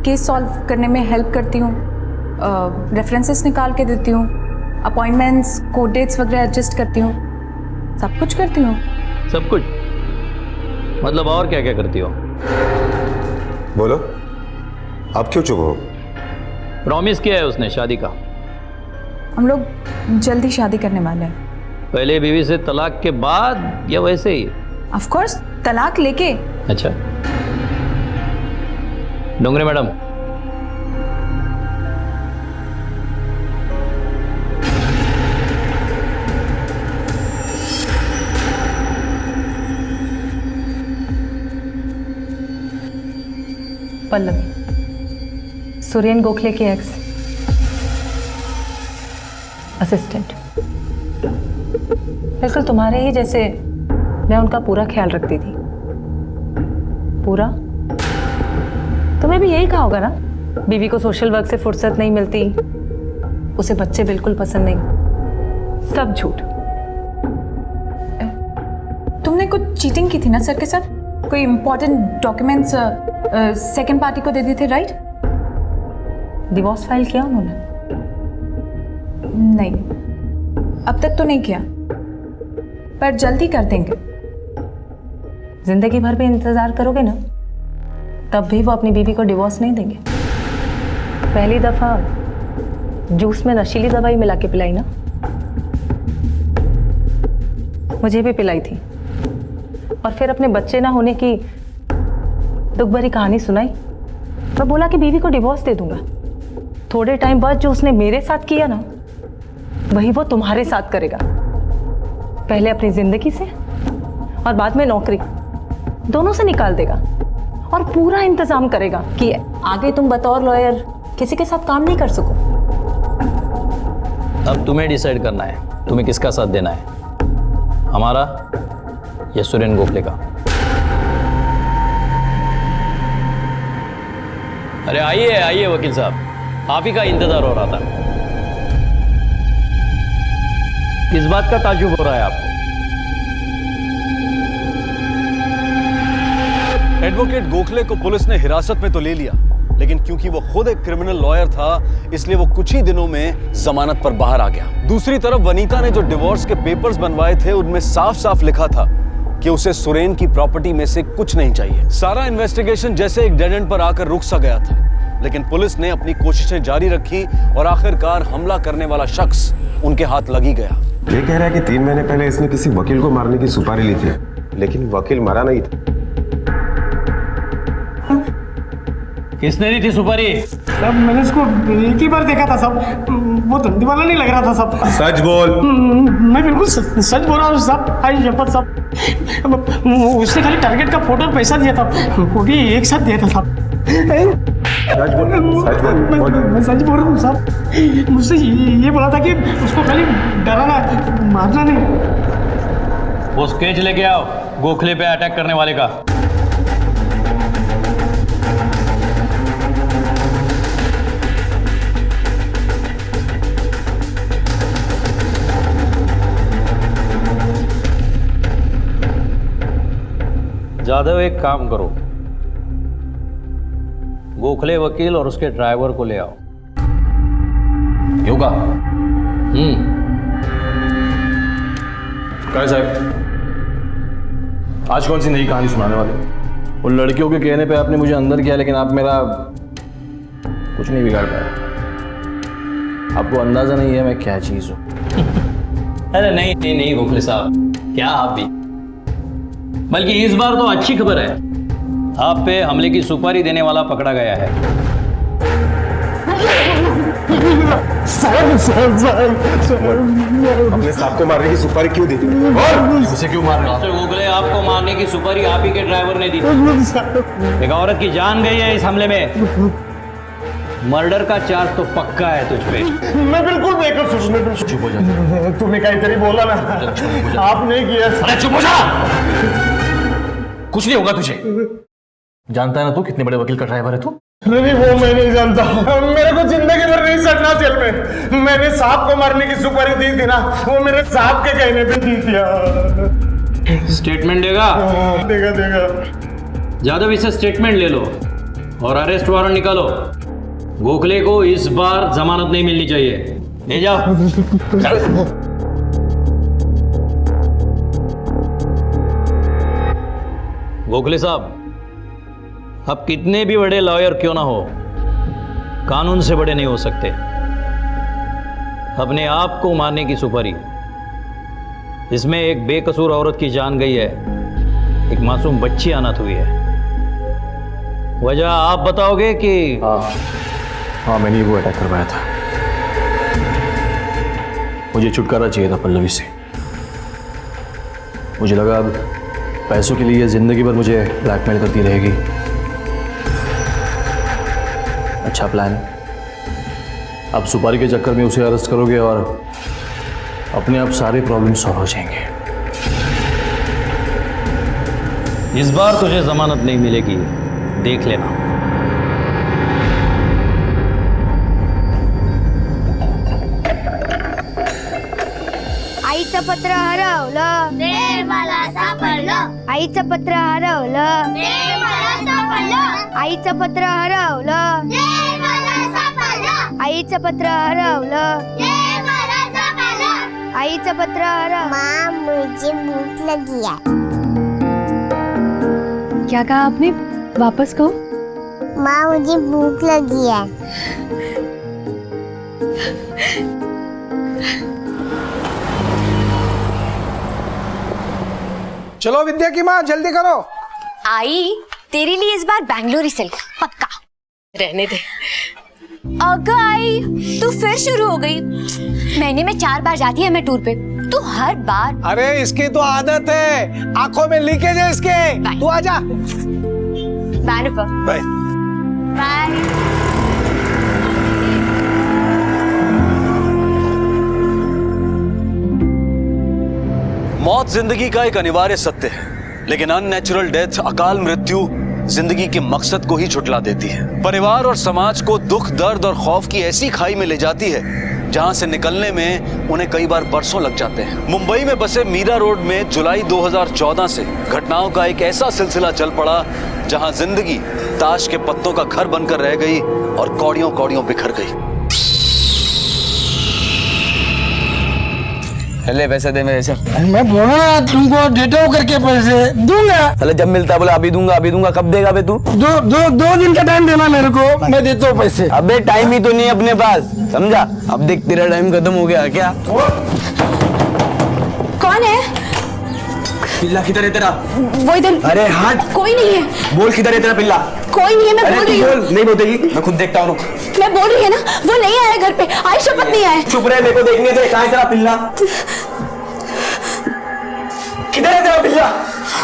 केस सॉल्व करने में हेल्प करती हूँ, रेफरेंसेस निकाल के देती हूँ, अपॉइंटमेंट्स, कोर्ट डेट्स वगैरह एडजस्ट करती हूँ, सब कुछ करती हूँ। सब कुछ मतलब और क्या क्या करती हो? बोलो, आप क्यों चुप हो? प्रॉमिस किया है उसने शादी का। हम लोग जल्दी शादी करने वाले हैं। पहले बीवी से तलाक के बाद या वैसे ही? ऑफ कोर्स तलाक लेके। अच्छा डोंगरे मैडम, पल्लवी, सुरेन गोखले के एक्स असिस्टेंट। बिल्कुल तुम्हारे ही जैसे मैं उनका पूरा ख्याल रखती थी। पूरा? तुम्हें भी यही कहा होगा ना, बीवी को सोशल वर्क से फुर्सत नहीं मिलती, उसे बच्चे बिल्कुल पसंद नहीं। सब झूठ। तुमने कुछ चीटिंग की थी ना सर के साथ? कोई इंपॉर्टेंट डॉक्यूमेंट्स सेकंड पार्टी को दे दिए थे, राइट? डिवोर्स फाइल किया उन्होंने? नहीं, अब तक तो नहीं किया, पर जल्दी कर देंगे। जिंदगी भर भी इंतजार करोगे ना, तब भी वो अपनी बीवी को डिवोर्स नहीं देंगे। पहली दफा जूस में नशीली दवाई मिला के पिलाई ना, मुझे भी पिलाई थी, और फिर अपने बच्चे ना होने की दुख भरी कहानी सुनाई। मैं बोला कि बीवी को डिवोर्स दे दूंगा। थोड़े टाइम बाद जो उसने मेरे साथ किया ना, वही वो तुम्हारे साथ करेगा। पहले अपनी जिंदगी से और बाद में नौकरी, दोनों से निकाल देगा, और पूरा इंतजाम करेगा कि आगे तुम बतौर लॉयर किसी के साथ काम नहीं कर सको। अब तुम्हें डिसाइड करना है तुम्हें किसका साथ देना है, हमारा या सुरेन गोखले का। अरे आइए आइए वकील साहब, आप ही का इंतजार हो रहा था। किस बात का ताज्जुब हो रहा है आपको? एडवोकेट गोखले को पुलिस ने हिरासत में तो ले लिया, लेकिन क्योंकि वो खुद एक क्रिमिनल लॉयर था, इसलिए वो कुछ ही दिनों में जमानत पर बाहर आ गया। दूसरी तरफ वनीता ने जो डिवोर्स के पेपर्स बनवाए थे, उनमें साफ साफ लिखा था कि उसे सुरेन की प्रॉपर्टी में से कुछ नहीं चाहिए। सारा इन्वेस्टिगेशन जैसे एक डेड एंड पर आकर रुक सा गया था, लेकिन पुलिस ने अपनी कोशिशें जारी रखी और आखिरकार हमला करने वाला शख्स उनके हाथ लग ही गया। ये कह रहा है कि 3 महीने पहले इसने किसी वकील को मारने की सुपारी ली थी, लेकिन वकील मरा नहीं था। किसने दी थी सुपारी? साहब मैंने इसको एक ही बार देखा था साहब, वो धंधे वाला नहीं लग रहा था साहब। सच बोल। मैं बिल्कुल सच बोल रहा हूँ साहब, आई शपथ साहब। उसने खाली टारगेट का फोटो और पैसा दिया था, वो भी एक साथ दिया था साहब। सच बोल, सच बोल। मैं सच बोल रहा हूँ साहब, मुझसे ये बोला था कि उसको खाली डराना, मारना नहीं। वो स्केच लेके आओ गोखले पे अटैक करने वाले का। जादव एक काम करो, गोखले वकील और उसके ड्राइवर को ले आओ। योगा क्या साहब, आज कौन सी नई कहानी सुनाने वाले? उन लड़कियों के कहने पे आपने मुझे अंदर किया, लेकिन आप मेरा कुछ नहीं बिगाड़ पाया। आपको अंदाजा नहीं है मैं क्या चीज हूं। अरे नहीं नहीं नहीं गोखले साहब, क्या आप भी। बल्कि इस बार तो अच्छी खबर है, आप पे हमले की सुपारी देने वाला पकड़ा गया है। अपने साहब को मारने की सुपारी क्यों दी? उसे क्यों मार रहे हो? गोखले, आपको मारने की सुपारी आप ही के ड्राइवर ने दी। एक औरत की जान गई है इस हमले में। मर्डर का चार्ज तो पक्का है तुझ पे। मैं बिल्कुल बेकसूर। चुप हो जा। तुम्हें कहीं बोला ना, आपने किया। अरे चुप हो जा, कुछ नहीं होगा तुझे। जानता है ना तू कितने बड़े वकील का ड्राइवर है तू? नहीं वो मैं नहीं जानता, मेरे को जिंदगी भर नहीं सड़ना जेल में। मैंने साहब को मारने की सुपारी दी थी ना, वो मेरे साहब के कहने पे दी थी। स्टेटमेंट देगा? देगा। जादव, इसे स्टेटमेंट ले लो और अरेस्ट वारंट निकालो। गोखले को इस बार जमानत नहीं मिलनी चाहिए। ले जाओ। गोखले साहब, अब कितने भी बड़े लॉयर क्यों ना हो, कानून से बड़े नहीं हो सकते। अपने आप को मारने की सुपारी, इसमें एक बेकसूर औरत की जान गई है, एक मासूम बच्ची अनाथ हुई है। वजह आप बताओगे कि? हाँ मैंने वो अटैक करवाया था। मुझे छुटकारा चाहिए था पल्लवी से। मुझे लगा अब पैसों के लिए जिंदगी भर मुझे ब्लैकमेल करती रहेगी। अच्छा प्लान। अब सुपारी के चक्कर में उसे अरेस्ट करोगे और अपने आप सारे प्रॉब्लम सॉल्व हो जाएंगे। इस बार तुझे जमानत नहीं मिलेगी, देख लेना। आईचं पत्र हरवलं, मला सापडलं. आईचं पत्र हरवलं, मला सापडलं. आईचं पत्र हरवलं, मला सापडलं. आईचं पत्र हरवलं, मला सापडलं. आईचं पत्र हरवलं. माँ मुझे भूख लगी है। क्या कहा आपने? वापस कहो। माँ मुझे भूख लगी है। चलो विद्या की माँ जल्दी करो। आई तेरे लिए इस बार बेंगलोर सिल्क पक्का। रहने दे। अगर आई तू फिर शुरू हो गई। महीने में 4 बार जाती है मैं टूर पे, तू हर बार। अरे इसकी तो आदत है, आंखों में लीकेज है इसके। तू आजा। Bye bye bye. मौत जिंदगी का एक अनिवार्य सत्य है, लेकिन अननेचुरल डेथ, अकाल मृत्यु जिंदगी के मकसद को ही झुठला देती है। परिवार और समाज को दुख, दर्द और खौफ की ऐसी खाई में ले जाती है जहां से निकलने में उन्हें कई बार बरसों लग जाते हैं। मुंबई में बसे मीरा रोड में जुलाई 2014 से घटनाओं का एक ऐसा सिलसिला चल पड़ा जहां जिंदगी ताश के पत्तों का घर बनकर रह गई और कौड़ियों कौड़ियों बिखर गई। ले पैसे दे मेरे से। मैं बोला ना तुमको देता हूँ करके पैसे दूंगा। चले जब मिलता है बोला अभी दूंगा, कब देगा बे तू? दो दिन का टाइम देना मेरे को, मैं देता हूँ पैसे। अबे टाइम ही तो नहीं अपने पास, समझा? अब देख तेरा टाइम खत्म हो गया क्या? कौन है? पिल्ला किधर है तेरा? वो इधर। अरे हट। कोई नहीं है। बोल किधर है तेरा पिल्ला? कोई नहीं है, मैं बोल रही हूँ। नहीं बोलेगी, मैं खुद देखता हूँ। मैं बोल रही है ना, वो नहीं आया घर पे, आई शपथ नहीं आया। चुप रहे, मेरे को देखने दे। कहाँ है तेरा पिल्ला? किधर है तेरा पिल्ला?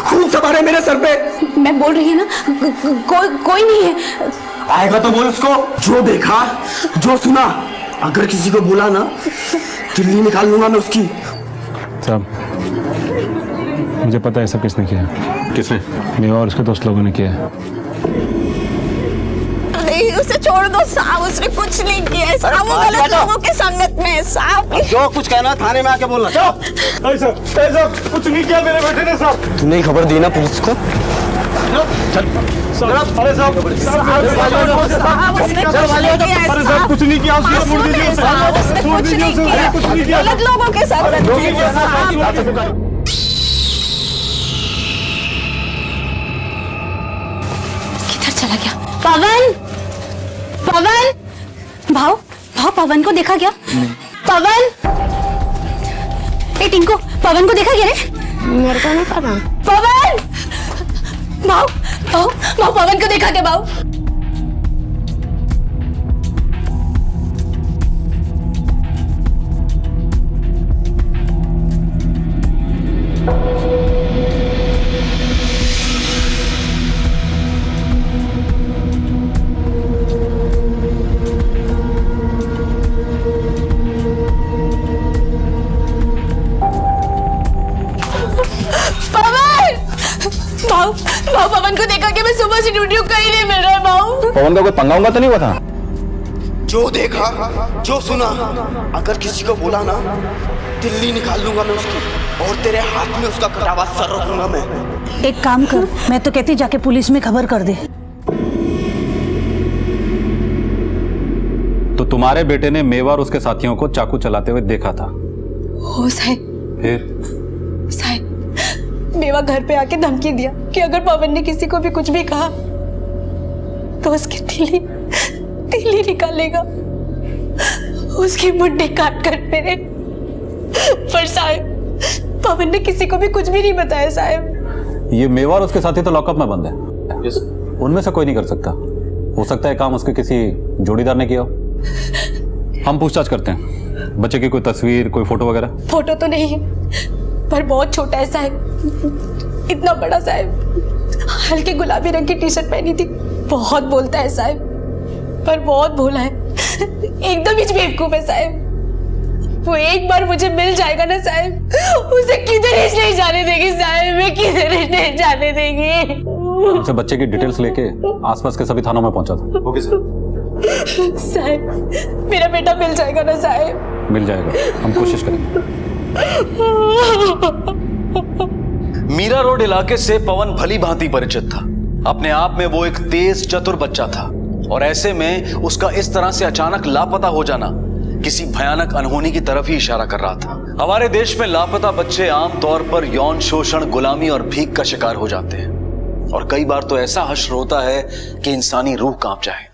खून सवार है मेरे सर पे। मैं बोल रही है ना, कोई नहीं है। आएगा तो बोल उसको। जो देखा, जो सुना, अगर किसी को बोला ना, दिल्ली निकाल लूंगा मैं उसकी। साहब, मुझे पता है सब किसने किया। किसने? मेवा और उसके दोस्त लोगों ने किया है। नहीं, उसे छोड़ दो साहब, उसने कुछ नहीं किया है साहब, वो गलत लोगों के संगत में है साहब। जो कुछ कहना थाने में आके बोलना। साहब कुछ नहीं किया मेरे बेटे ने साहब। तूने खबर दी ना पुलिस को? चल अरे साहब कुछ नहीं किया, उसको छोड़ दीजिए साहब। कुछ नहीं किया, गलत लोगों के संगत में। किधर चला गया? पवन, भाव पवन को देखा क्या? पवन, ए टिंको, पवन को देखा क्या रे? मेरे को नहीं पता। पवन, भाव पवन को देखा क्या भाव? भाव पवन को देखा कि मैं सुबह से ड्यूटी कहीं नहीं मिल रहा भाव। पवन का कोई पंगा तो नहीं हुआ था? जो देखा, जो सुना, अगर किसी को बोला ना, दिल्ली निकाल लूंगा मैं उसकी, और तेरे हाथ में उसका कटा हुआ सर रखूंगा मैं। एक काम कर, मैं तो कहती जाके पुलिस में खबर कर दे। तो तुम्हारे बेटे ने मेवा और उसके साथियों को चाकू चलाते हुए देखा था? हो साहब। फिर? साहब, मेवा घर पे आके धमकी दिया कि अगर पवन ने किसी को भी कुछ भी कहा तो उसकी तिल्ली निकालेगा, उसकी मुंडी काट कर मेरे। पर साहब, पवन ने किसी को भी कुछ भी नहीं बताया साहब। ये मेवा और उसके साथी तो लॉकअप में बंद है। उनमें से कोई नहीं कर सकता। हो सकता है काम उसके किसी जोड़ीदार ने किया हो। हम पूछताछ करते हैं। बच्चे की कोई तस्वीर, कोई फोटो वगैरह? फोटो तो नहीं है, पर बहुत छोटा है साहब, इतना बड़ा साहब। हल्के गुलाबी रंग की टी शर्ट पहनी थी। बहुत बोलता है साहब, पर बहुत भोला है, एकदम ही बेवकूफ है साहब। वो एक बार मुझे मिल जाएगा ना साहब, उसे किधर ही नहीं जाने देगी साहब, मैं किधर ही नहीं जाने देगी। उनसे बच्चे की डिटेल्स लेके आसपास के सभी थानों में पहुंचा था। Okay sir. साहब, मेरा बेटा मिल जाएगा ना साहब? मिल जाएगा, हम कोशिश करेंगे। मीरा रोड इलाके से पवन भली भांति परिचित था। अपने आप में वो एक तेज चतुर बच्चा था, और ऐसे में उसका इस तरह से अचानक लापता हो जाना किसी भयानक अनहोनी की तरफ ही इशारा कर रहा था। हमारे देश में लापता बच्चे आमतौर पर यौन शोषण, गुलामी और भीख का शिकार हो जाते हैं, और कई बार तो ऐसा हश्र होता है कि इंसानी रूह कांप जाए।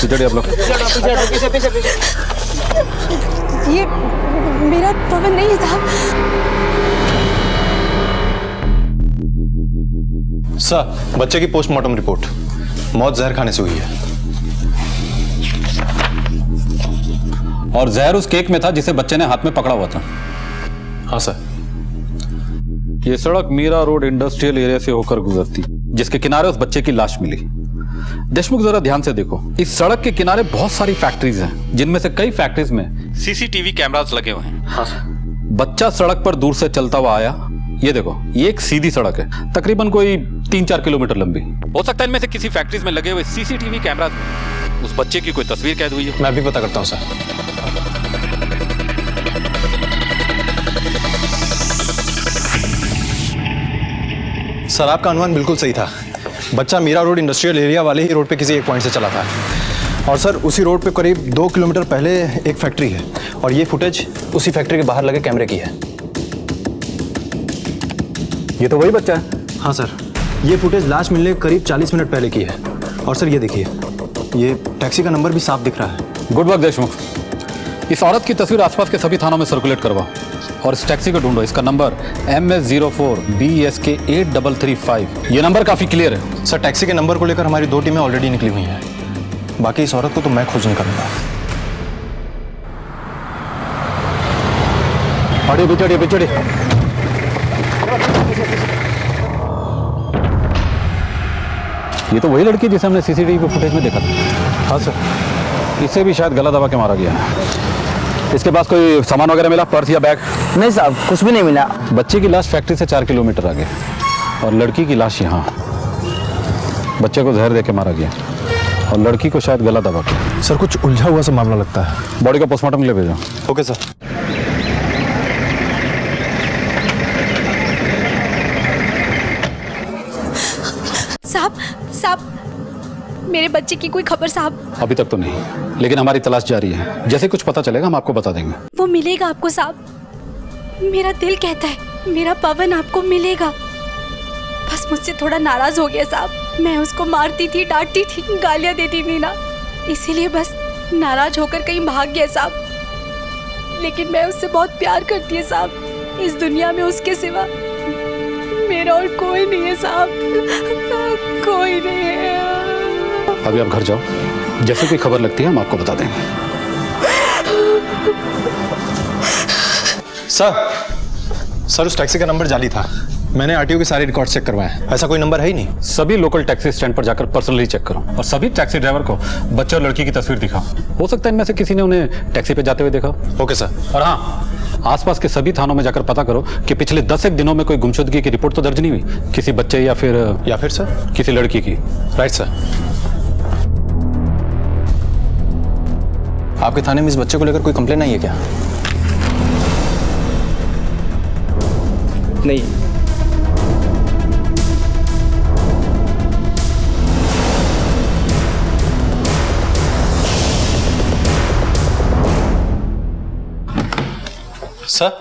पीछे आप लोग। ये मेरा पवन नहीं है साहब। सर, बच्चे की पोस्टमार्टम रिपोर्ट, मौत जहर खाने से हुई है। और जहर उस केक में था जिसे बच्चे ने हाथ में पकड़ा हुआ था। हाँ सर। ये सड़क मीरा रोड इंडस्ट्रियल एरिया से होकर गुजरती, जिसके किनारे उस बच्चे की लाश मिली। देशमुख, जरा ध्यान से देखो, इस सड़क के किनारे बहुत सारी फैक्ट्रीज हैं, जिनमें से कई फैक्ट्रीज में सीसीटीवी कैमरास लगे हुए हैं। हाँ सर। बच्चा सड़क पर दूर से चलता हुआ आया। ये देखो, ये एक सीधी सड़क है, तकरीबन कोई 3-4 किलोमीटर लंबी। हो सकता है इनमें से किसी फैक्ट्रीज में लगे हुए सीसीटीवी कैमरास में उस बच्चे की कोई तस्वीर कैद हुई है। मैं भी पता करता हूँ सर। सर आपका अनुमान बिल्कुल सही था। बच्चा मीरा रोड इंडस्ट्रियल एरिया वाले ही रोड पे किसी एक पॉइंट से चला था, और सर उसी रोड पे करीब 2 किलोमीटर पहले एक फैक्ट्री है, और ये फुटेज उसी फैक्ट्री के बाहर लगे कैमरे की है। ये तो वही बच्चा है। हाँ सर, ये फुटेज लास्ट मिलने के करीब 40 मिनट पहले की है। और सर ये देखिए, ये टैक्सी का नंबर भी साफ दिख रहा है। Good work Deshmukh. इस औरत की तस्वीर आसपास के सभी थानों में सर्कुलेट करवाओ और इस टैक्सी को ढूंढो। इसका नंबर MS04 BSK 8335। ये नंबर काफी क्लियर है। सर टैक्सी के नंबर को लेकर हमारी 2 टीमें ऑलरेडी निकली हुई हैं। बाकी इस औरत को तो मैं खोज निकालूंगा। पिछड़िए पिछड़िए। ये तो वही लड़की जिसे हमने सीसीटीवी पे फुटेज में देखा था। हाँ सर, इसे भी शायद गला दबा के मारा गया है। इसके पास कोई सामान वगैरह मिला, पर्स या बैग? नहीं साहब, कुछ भी नहीं मिला। बच्चे की लाश फैक्ट्री से 4 किलोमीटर आगे और लड़की की लाश यहाँ। बच्चे को जहर दे के मारा गया और लड़की को शायद गला दबा के। सर कुछ उलझा हुआ सा मामला लगता है। बॉडी का पोस्टमार्टम के लिए भेजो। Okay sir. साहब, मेरे बच्चे की कोई खबर साहब? अभी तक तो नहीं, लेकिन हमारी तलाश जारी है। जैसे कुछ पता चलेगा हम आपको बता देंगे। वो मिलेगा आपको साहब, मेरा दिल कहता है, मेरा पवन आपको मिलेगा। बस मुझसे थोड़ा नाराज हो गया साहब। मैं उसको मारती थी, डांटती थी, गालियां देती थी ना, इसीलिए बस नाराज होकर कहीं भाग गया साहब। लेकिन मैं उससे बहुत प्यार करती है साहब। इस दुनिया में उसके सिवा मेरा और कोई नहीं है साहब, कोई नहीं है। अभी आप घर जाओ, जैसे कोई खबर लगती है हम आपको बता देंगे। सर उस टैक्सी का नंबर जाली था। मैंने आरटीओ के सारे रिकॉर्ड चेक करवाए हैं, ऐसा कोई नंबर है ही नहीं। सभी लोकल टैक्सी स्टैंड पर जाकर पर्सनली चेक करो और सभी टैक्सी ड्राइवर को बच्चे और लड़की की तस्वीर दिखाओ। हो सकता है इनमें से किसी ने उन्हें टैक्सी पे जाते हुए देखा। Okay sir. और हाँ, आसपास के सभी थानों में जाकर पता करो कि पिछले 10 दिनों में कोई गुमशुदगी की रिपोर्ट तो दर्ज नहीं हुई किसी बच्चे या फिर सर किसी लड़की की। Right sir. आपके थाने में इस बच्चे को लेकर कोई कंप्लेन आई है क्या? नहीं। सर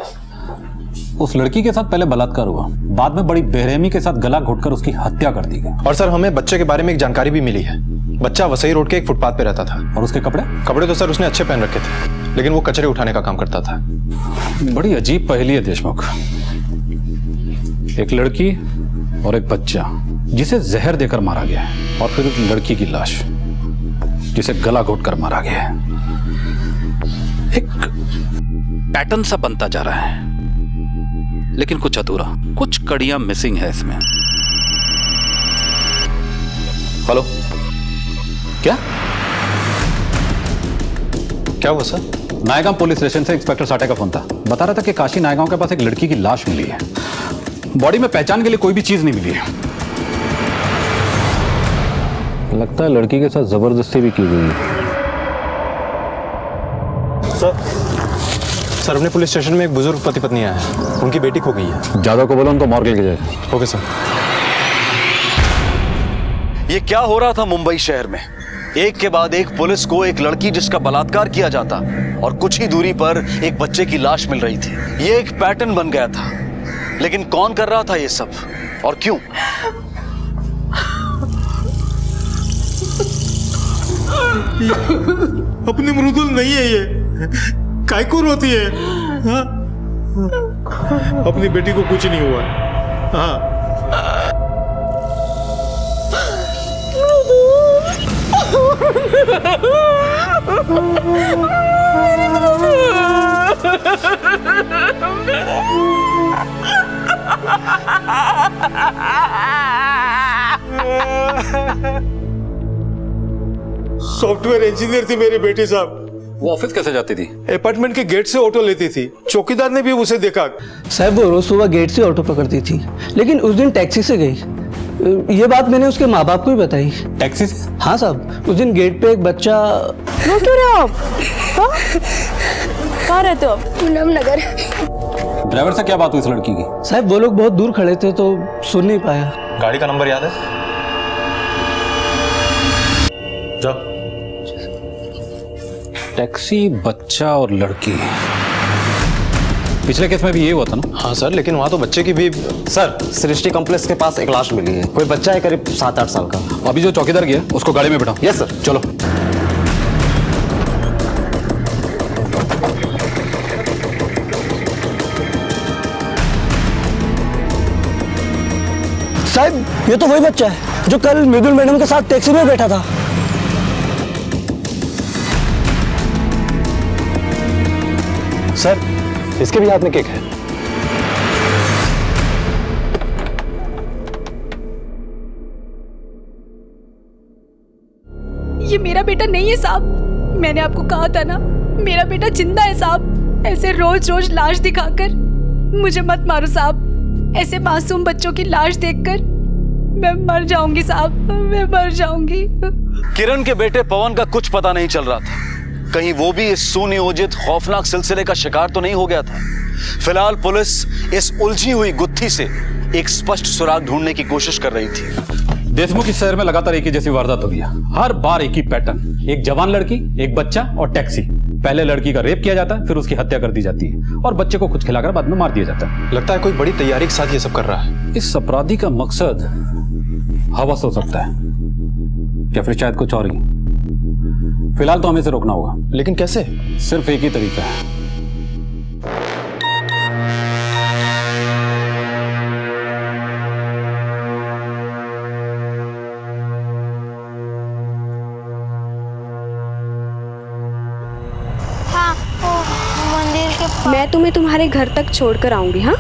उस लड़की के साथ पहले बलात्कार हुआ, बाद में बड़ी बेरहमी के साथ गला घोटकर उसकी हत्या कर दी गई। और सर हमें बच्चे के बारे में एक जानकारी भी मिली है। बच्चा वसई रोड के एक फुटपाथ पे रहता था। और उसके कपड़े तो सर उसने अच्छे पहन रखे थे, लेकिन वो कचरे उठाने का काम करता था। बड़ी अजीब पहेली है देशमुख। एक लड़की और एक बच्चा जिसे जहर देकर मारा गया है, और फिर उस लड़की की लाश जिसे गला घोटकर मारा गया है। एक पैटर्न सा बनता जा रहा है, लेकिन कुछ अधूरा, कुछ कड़ियां मिसिंग है इसमें। हेलो, क्या हुआ सर? नायगांव पुलिस स्टेशन से इंस्पेक्टर साठे का फोन था। बता रहा था कि काशी नायगांव के पास एक लड़की की लाश मिली है। बॉडी में पहचान के लिए कोई भी चीज नहीं मिली है। लगता है लड़की के साथ जबरदस्ती भी की गई है। सर अपने पुलिस स्टेशन में एक बुजुर्ग पति पत्नी आए हैं, उनकी बेटी खो गई है। ज्यादा को बोलो उनको मॉर्ग लेके जाए। Okay sir. ये क्या हो रहा था मुंबई शहर में? एक के बाद एक पुलिस को एक लड़की जिसका बलात्कार किया जाता और कुछ ही दूरी पर एक बच्चे की लाश मिल रही थी। ये एक पैटर्न बन गया था, लेकिन कौन कर रहा था ये सब और क्यों? अपनी मृदुल नहीं है ये, काय को रोती है? हाँ? अपनी बेटी को कुछ नहीं हुआ। हाँ सॉफ्टवेयर इंजीनियर थी मेरी बेटी साहब। वो ऑफिस कैसे जाती थी? अपार्टमेंट के गेट से ऑटो लेती थी। चौकीदार ने भी उसे देखा। साहब वो रोज सुबह गेट से ऑटो पकड़ती थी, लेकिन उस दिन टैक्सी से गई। ये बात मैंने उसके माँ बाप को ही बताई। टैक्सी से? हाँ साहब, उस दिन गेट पे एक बच्चा। वो क्यों रहे हो आप? कहाँ रहते हो आप? पूनम नगर। ड्राइवर से क्या बात हुई इस लड़की की? साहब वो लोग बहुत दूर खड़े थे तो सुन नहीं पाया। गाड़ी का नंबर याद है? जाओ। टैक्सी, बच्चा और लड़की। पिछले केस में भी ये हुआ था ना? हाँ सर, लेकिन वहाँ तो बच्चे की भी। सर, सृष्टि कॉम्प्लेक्स के पास एक लाश मिली है। कोई बच्चा है करीब 7-8 साल का। अभी जो चौकीदार गया उसको गाड़ी में बैठाओ। Yes sir. चलो। साहब ये तो वही बच्चा है जो कल मृदुल मैडम के साथ टैक्सी में बैठा था। सर, इसके भी हाथ में केक है। ये मेरा बेटा नहीं है साहब। मैंने आपको कहा था ना, मेरा बेटा जिंदा है साहब। ऐसे रोज रोज लाश दिखाकर मुझे मत मारो साहब। ऐसे मासूम बच्चों की लाश देखकर मैं मर जाऊंगी साहब, मैं मर जाऊंगी। किरण के बेटे पवन का कुछ पता नहीं चल रहा था। कहीं वो भी इस सुनियोजित खौफनाक सिलसिले का शिकार तो नहीं हो गया था। फिलहाल पुलिस इस उलझी हुई गुत्थी से एक स्पष्ट सुराग ढूंढने की कोशिश कर रही थी। देशमुख इस शहर में लगातार एक ही जैसी वारदात हो गया। हर बार एक ही पैटर्न, एक जवान लड़की, एक बच्चा और टैक्सी। पहले लड़की का रेप किया जाता है, फिर उसकी हत्या कर दी जाती है और बच्चे को कुछ खिलाकर बाद में मार दिया जाता है। लगता है कोई बड़ी तैयारी के साथ ये सब कर रहा है। इस अपराधी का मकसद हवस हो सकता है या फिर शायद कुछ और ही। फिलहाल तो हमें इसे रोकना होगा। लेकिन कैसे? सिर्फ एक ही तरीका है। हाँ, वो मंदिर के पास। मैं तुम्हें तुम्हारे घर तक छोड़कर आऊंगी। हाँ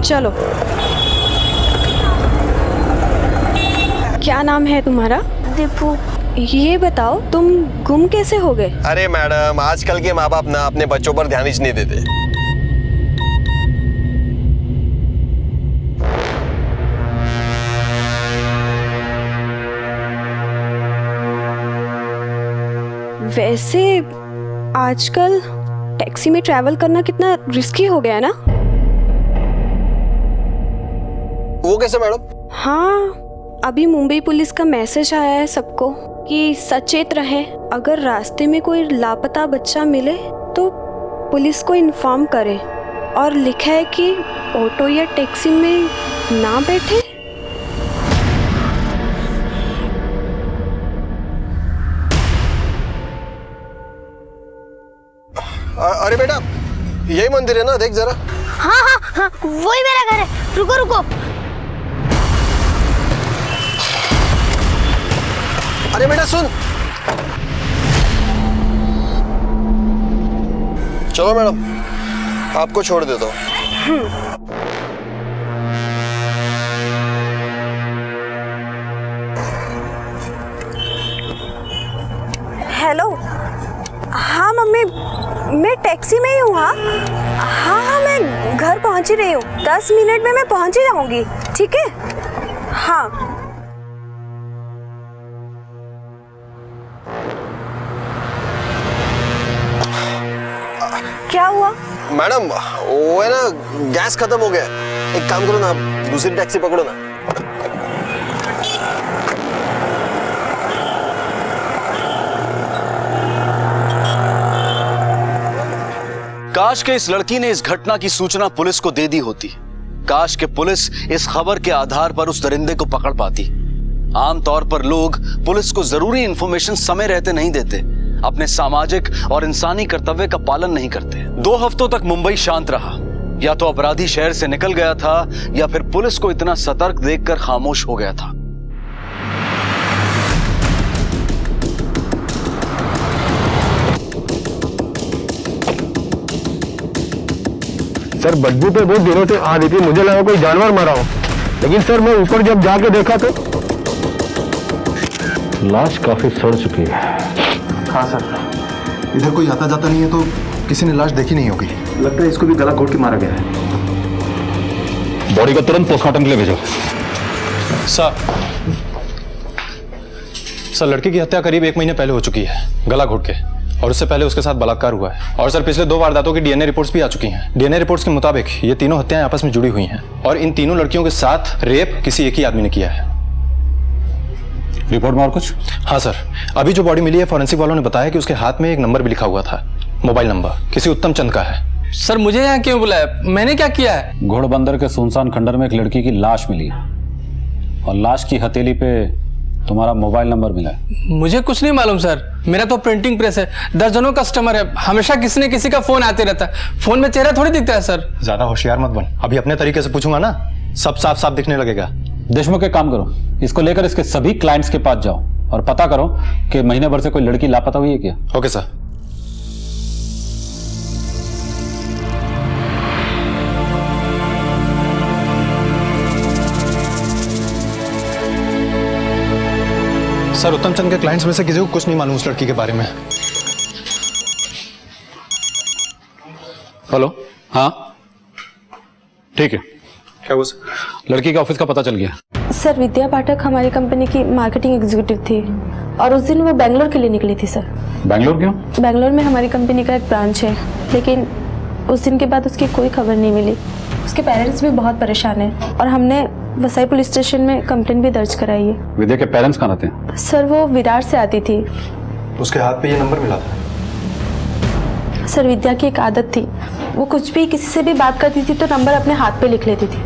चलो। क्या नाम है तुम्हारा? दीपू। ये बताओ तुम गुम कैसे हो गए? अरे मैडम, आजकल के माँ बाप ना अपने बच्चों पर ध्यान ही नहीं देते। वैसे आजकल टैक्सी में ट्रैवल करना कितना रिस्की हो गया है ना? वो कैसे मैडम? हाँ, अभी मुंबई पुलिस का मैसेज आया है सबको कि सचेत रहें। अगर रास्ते में कोई लापता बच्चा मिले तो पुलिस को इन्फॉर्म करें। और लिखा है कि ऑटो या टैक्सी में ना बैठे। अरे बेटा, यही मंदिर है ना? देख जरा। हाँ हाँ हाँ, वही मेरा घर है। रुको रुको। अरे बेटा सुन। चलो मैडम, आपको छोड़ देता हूँ। हेलो। हाँ मम्मी, मैं टैक्सी में ही हूँ। हाँ हाँ हाँ, मैं घर पहुँच ही रही हूँ। 10 मिनट में मैं पहुँच ही जाऊँगी। ठीक है? हाँ। क्या हुआ? मैडम, वो है ना, गैस खत्म हो गया। एक काम करो ना, आप दूसरी टैक्सी पकड़ो ना। काश के इस लड़की ने इस घटना की सूचना पुलिस को दे दी होती। काश के पुलिस इस खबर के आधार पर उस दरिंदे को पकड़ पाती। आमतौर पर लोग पुलिस को जरूरी इंफॉर्मेशन समय रहते नहीं देते, अपने सामाजिक और इंसानी कर्तव्य का पालन नहीं करते। 2 हफ्तों तक मुंबई शांत रहा। या तो अपराधी शहर से निकल गया था या फिर पुलिस को इतना सतर्क देखकर खामोश हो गया था। सर, बदबू पे बहुत दिनों से आ रही थी। मुझे लगा कोई जानवर मरा हो, लेकिन सर मैं ऊपर जब जाके देखा तो लाश काफी सड़ चुकी है। हाँ सर, इधर कोई आता जाता नहीं है तो किसी ने लाश देखी नहीं होगी। लगता है इसको भी गला घोट के मारा गया है। बॉडी को तुरंत पोस्टमार्टम के लिए भेजो। सर लड़के की हत्या करीब 1 महीने पहले हो चुकी है, गला घोट के, और उससे पहले उसके साथ बलात्कार हुआ है। और सर पिछले 2 वारदातों की डीएनए रिपोर्ट्स भी आ चुकी हैं। डीएनए रिपोर्ट्स के मुताबिक ये तीनों हत्याएं आपस में जुड़ी हुई हैं और इन तीनों लड़कियों के साथ रेप किसी एक ही आदमी ने किया है। रिपोर्ट में और कुछ? हाँ सर, अभी जो बॉडी मिली है फॉरेंसिक वालों ने बताया कि उसके हाथ में एक नंबर भी लिखा हुआ था, मोबाइल नंबर किसी उत्तम चंद का है। सर मुझे यहाँ क्यों बुलाया? मैंने क्या किया है? घोड़बंदर के सुनसान खंडर में एक लड़की की लाश मिली है और लाश की हथेली पे तुम्हारा मोबाइल नंबर मिला है। मुझे कुछ नहीं मालूम सर, मेरा तो प्रिंटिंग प्रेस है, दर्जनों कस्टमर है, हमेशा किसी न किसी का फोन आते रहता है। फोन में चेहरा थोड़ी दिखता है सर। ज्यादा होशियार मत बन, अभी अपने तरीके से पूछूंगा ना सब साफ साफ दिखने लगेगा। देशमुख एक काम करो, इसको लेकर इसके सभी क्लाइंट्स के पास जाओ और पता करो कि महीने भर से कोई लड़की लापता हुई है क्या। Okay sir. सर उत्तम चंद के क्लाइंट्स में से किसी को कुछ नहीं मालूम उस लड़की के बारे में। हेलो, हाँ ठीक है। क्या हुआ सर? लड़की के ऑफिस का पता चल गया। सर विद्या पाठक हमारी कंपनी की मार्केटिंग एग्जीक्यूटिव थी और उस दिन वो बेंगलोर के लिए निकली थी सर। बेंगलोर क्यों? बेंगलोर में हमारी कंपनी का एक ब्रांच है, लेकिन उस दिन के बाद उसकी कोई खबर नहीं मिली। उसके पेरेंट्स भी बहुत परेशान हैं और हमने वसई पुलिस स्टेशन में कंप्लेंट भी दर्ज कराई है। विद्या के पेरेंट्स कहाँ रहते हैं? सर वो विरार से आती थी। उसके हाथ पे ये नंबर मिला था। सर विद्या की एक आदत थी, वो कुछ भी किसी से भी बात करती थी तो नंबर अपने हाथ पे लिख लेती थी।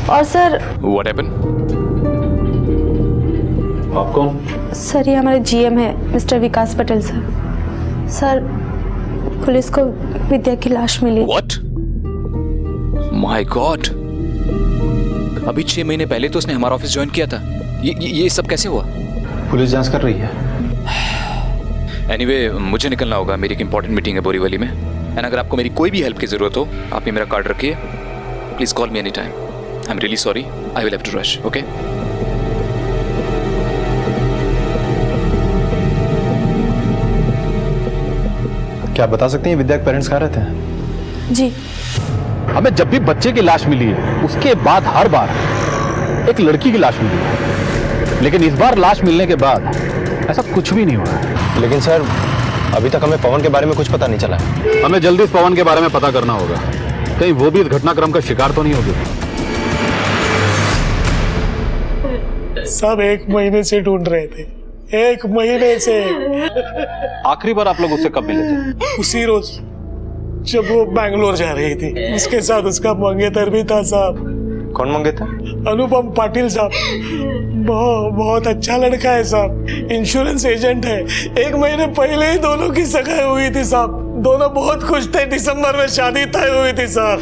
और सर What happened? आप कौन? सर ये हमारे जीएम है मिस्टर विकास पटेल सर। सर पुलिस को विद्या की लाश मिली। What? My God! अभी 6 महीने पहले तो उसने हमारा ऑफिस ज्वाइन किया था। ये सब कैसे हुआ? पुलिस जांच कर रही है। Anyway, मुझे निकलना होगा, मेरी एक इंपॉर्टेंट मीटिंग है बोरीवली में। एंड अगर आपको मेरी कोई भी हेल्प की जरूरत हो, आप ये मेरा कार्ड रखिए। Please call me any time. I am really sorry, I will have to rush. Okay? क्या आप बता सकते हैं विद्या के पेरेंट्स कहाँ रहते हैं? जी। हमें जब भी बच्चे की लाश मिली है उसके बाद हर बार एक लड़की की लाश मिली है, लेकिन इस बार लाश मिलने के बाद ऐसा कुछ भी नहीं हुआ है। लेकिन सर अभी तक हमें पवन के बारे में कुछ पता नहीं चला है। हमें जल्दी इस पवन के बारे में पता करना होगा, कहीं वो भी इस घटनाक्रम का शिकार तो नहीं होगी। सब 1 महीने से ढूंढ रहे थे, 1 महीने से। आखिरी बार आप लोग उससे कब मिले थे? उसी रोज जब वो बैंगलोर जा रही थी। उसके साथ उसका मंगेतर भी था साहब। कौन मंगेतर? अनुपम पाटिल साहब। बहुत अच्छा लड़का है साहब, इंश्योरेंस एजेंट है। 1 महीने पहले ही दोनों की सगाई हुई थी साहब। दोनों बहुत खुश थे, दिसंबर में शादी तय हुई थी साहब।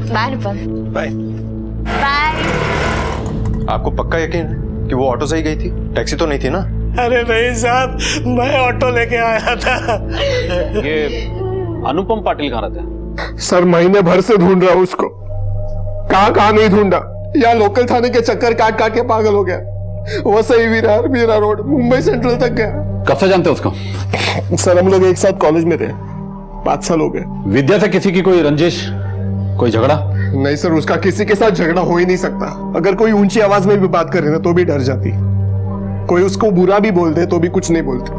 बाय अनुपम। बाय। बाय। आपको पक्का यकीन है कि वो ऑटो से ही गई थी, टैक्सी तो नहीं थी ना? अरे नहीं साहब, मैं ऑटो लेके आया था। ये अनुपम पाटिल कहाँ रहते हैं? सर महीने भर से ढूंढ रहा हूँ उसको, कहाँ नहीं ढूंढा। यहाँ लोकल थाने के चक्कर काट काट के पागल हो गया। वो सही विरार मीरा रोड मुंबई सेंट्रल तक गया। कब से जानते हो उसको? सर हम लोग एक साथ कॉलेज में थे, 5 साल हो गए। विद्या से किसी की कोई रंजिश, कोई झगड़ा? नहीं सर, उसका किसी के साथ झगड़ा हो ही नहीं सकता। अगर कोई ऊंची आवाज में भी बात करे ना तो भी डर जाती। कोई उसको बुरा भी बोल दे तो भी कुछ नहीं बोलते।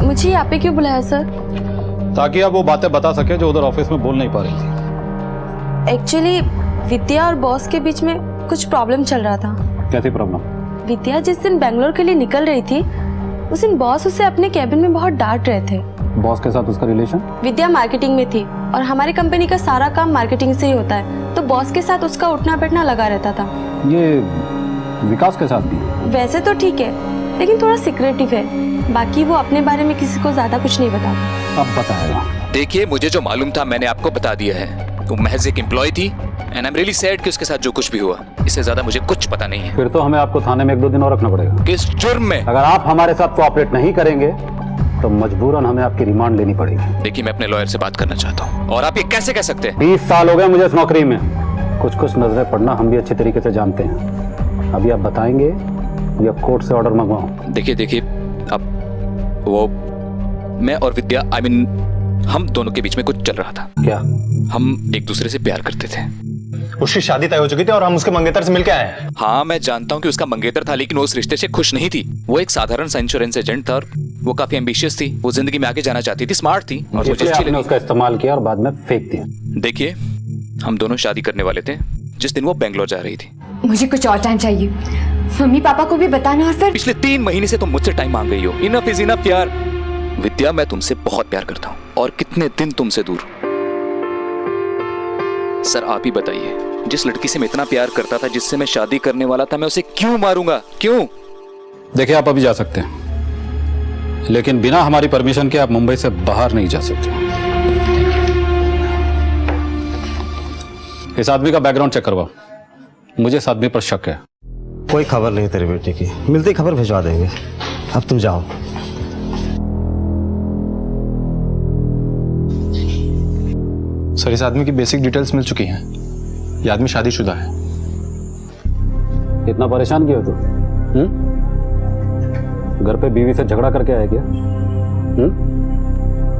मुझे यहाँ पे क्यों बुलाया सर? ताकि आप वो बातें बता सके जो उधर ऑफिस में बोल नहीं पा रही थी। एक्चुअली विद्या और बॉस के बीच में कुछ प्रॉब्लम चल रहा था। कैसी प्रॉब्लम? विद्या जिस दिन बेंगलोर के लिए निकल रही थी उस दिन बॉस उसे अपने कैबिन में बहुत डांट रहे थे। बॉस के साथ उसका रिलेशन? विद्या मार्केटिंग में थी और हमारी कंपनी का सारा काम मार्केटिंग से ही होता है, तो बॉस के साथ उसका उठना बैठना लगा रहता था। ये विकास के साथ भी? वैसे तो ठीक है, लेकिन थोड़ा सीक्रेटिव है। बाकी वो अपने बारे में किसी को ज्यादा कुछ नहीं बताता। अब बताएगा। देखिए, मुझे जो मालूम था मैंने आपको बता दिया है। वो महज एक एम्प्लॉय थी and I am really sad कि उसके साथ जो कुछ भी हुआ, इससे ज्यादा मुझे कुछ पता नहीं है। फिर तो हमें आपको थाने में 1-2 दिन और रखना पड़ेगा। किस जुर्म में? अगर आप हमारे साथ कोऑपरेट नहीं करेंगे तो मजबूरन हमें आपकी रिमांड लेनी पड़ेगी। देखिए, मैं अपने लॉयर से बात करना चाहता हूँ। और आप ये कैसे कह सकते हैं? 20 साल हो गए मुझे इस नौकरी में, कुछ नजरें पड़ना हम भी अच्छे तरीके से जानते हैं। अभी आप बताएंगे या कोर्ट से ऑर्डर मंगवाऊं? देखिए अब वो मैं और विद्या हम दोनों के बीच में कुछ चल रहा था। क्या? हम एक दूसरे से प्यार करते थे। उसकी शादी तय हो चुकी थी और हम उसके मंगेतर से मिलके आए हैं। हाँ, मैं जानता हूँ कि उसका मंगेतर था, लेकिन वो उस रिश्ते से खुश नहीं थी। वो एक साधारण सा इंश्योरेंस एजेंट था और वो काफी एम्बिशियस थी। वो जिंदगी में आगे जाना चाहती थी, स्मार्ट थी और मुझे अच्छी लगी। उसका इस्तेमाल किया और बाद में फेंक दिया। देखिए, हम दोनों शादी करने वाले थे जिस दिन वो बेंगलोर जा रही थी। मुझे कुछ और टाइम चाहिए, मम्मी पापा को भी बताना। और फिर पिछले 3 महीने से तुम मुझसे टाइम मांग रही हो। इनफ इज इनफ यार। विद्या, मैं तुमसे बहुत प्यार करता हूँ और कितने दिन तुमसे दूर। सर आप ही बताइए, जिस लड़की से मैं इतना प्यार करता था, जिससे मैं शादी करने वाला था, मैं उसे क्यों मारूंगा? क्यों? देखिए, आप अभी जा सकते हैं, लेकिन बिना हमारी परमिशन के आप मुंबई से बाहर नहीं जा सकते। इस आदमी का बैकग्राउंड चेक करवाओ, मुझे इस आदमी पर शक है। कोई खबर नहीं तेरे बेटे की, मिलती खबर भिजवा देंगे। अब तुम जाओ। सर, इस आदमी की बेसिक डिटेल्स मिल चुकी हैं। ये आदमी शादीशुदा है। इतना परेशान क्यों हो तू? घर पे बीवी से झगड़ा करके आया क्या?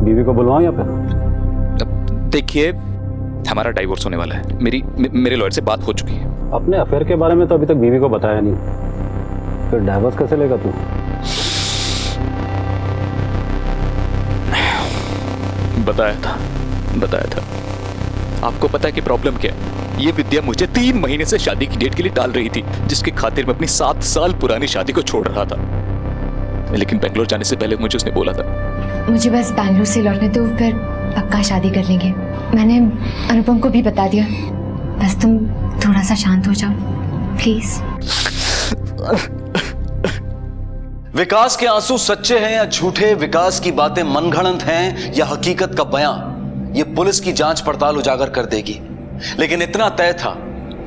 बीवी को बुलवाऊं या फिर? देखिए, हमारा डाइवोर्स होने वाला है। मेरे लॉयर से बात हो चुकी है। अपने अफेयर के बारे में तो अभी तक बीवी को बताया नहीं, फिर डाइवोर्स कैसे लेगा तू? बताया था। आपको पता है कि प्रॉब्लम क्या है? ये विद्या मुझे 3 महीने से शादी की डेट के लिए टाल रही थी, जिसकी खातिर मैं अपनी 7 साल पुरानी शादी को छोड़ रहा था। लेकिन बेंगलोर जाने से पहले मुझे उसने बोला था, मुझे बस बैंगलोर से लौटने दो, फिर पक्का शादी कर लेंगे। मैंने अनुपम को भी बता दिया। बस तुम थोड़ा सा शांत हो जाओ प्लीज। विकास के आंसू सच्चे हैं या झूठे, विकास की बातें मनगढ़ंत हैं या हकीकत का बयां, ये पुलिस की जांच पड़ताल उजागर कर देगी। लेकिन इतना तय था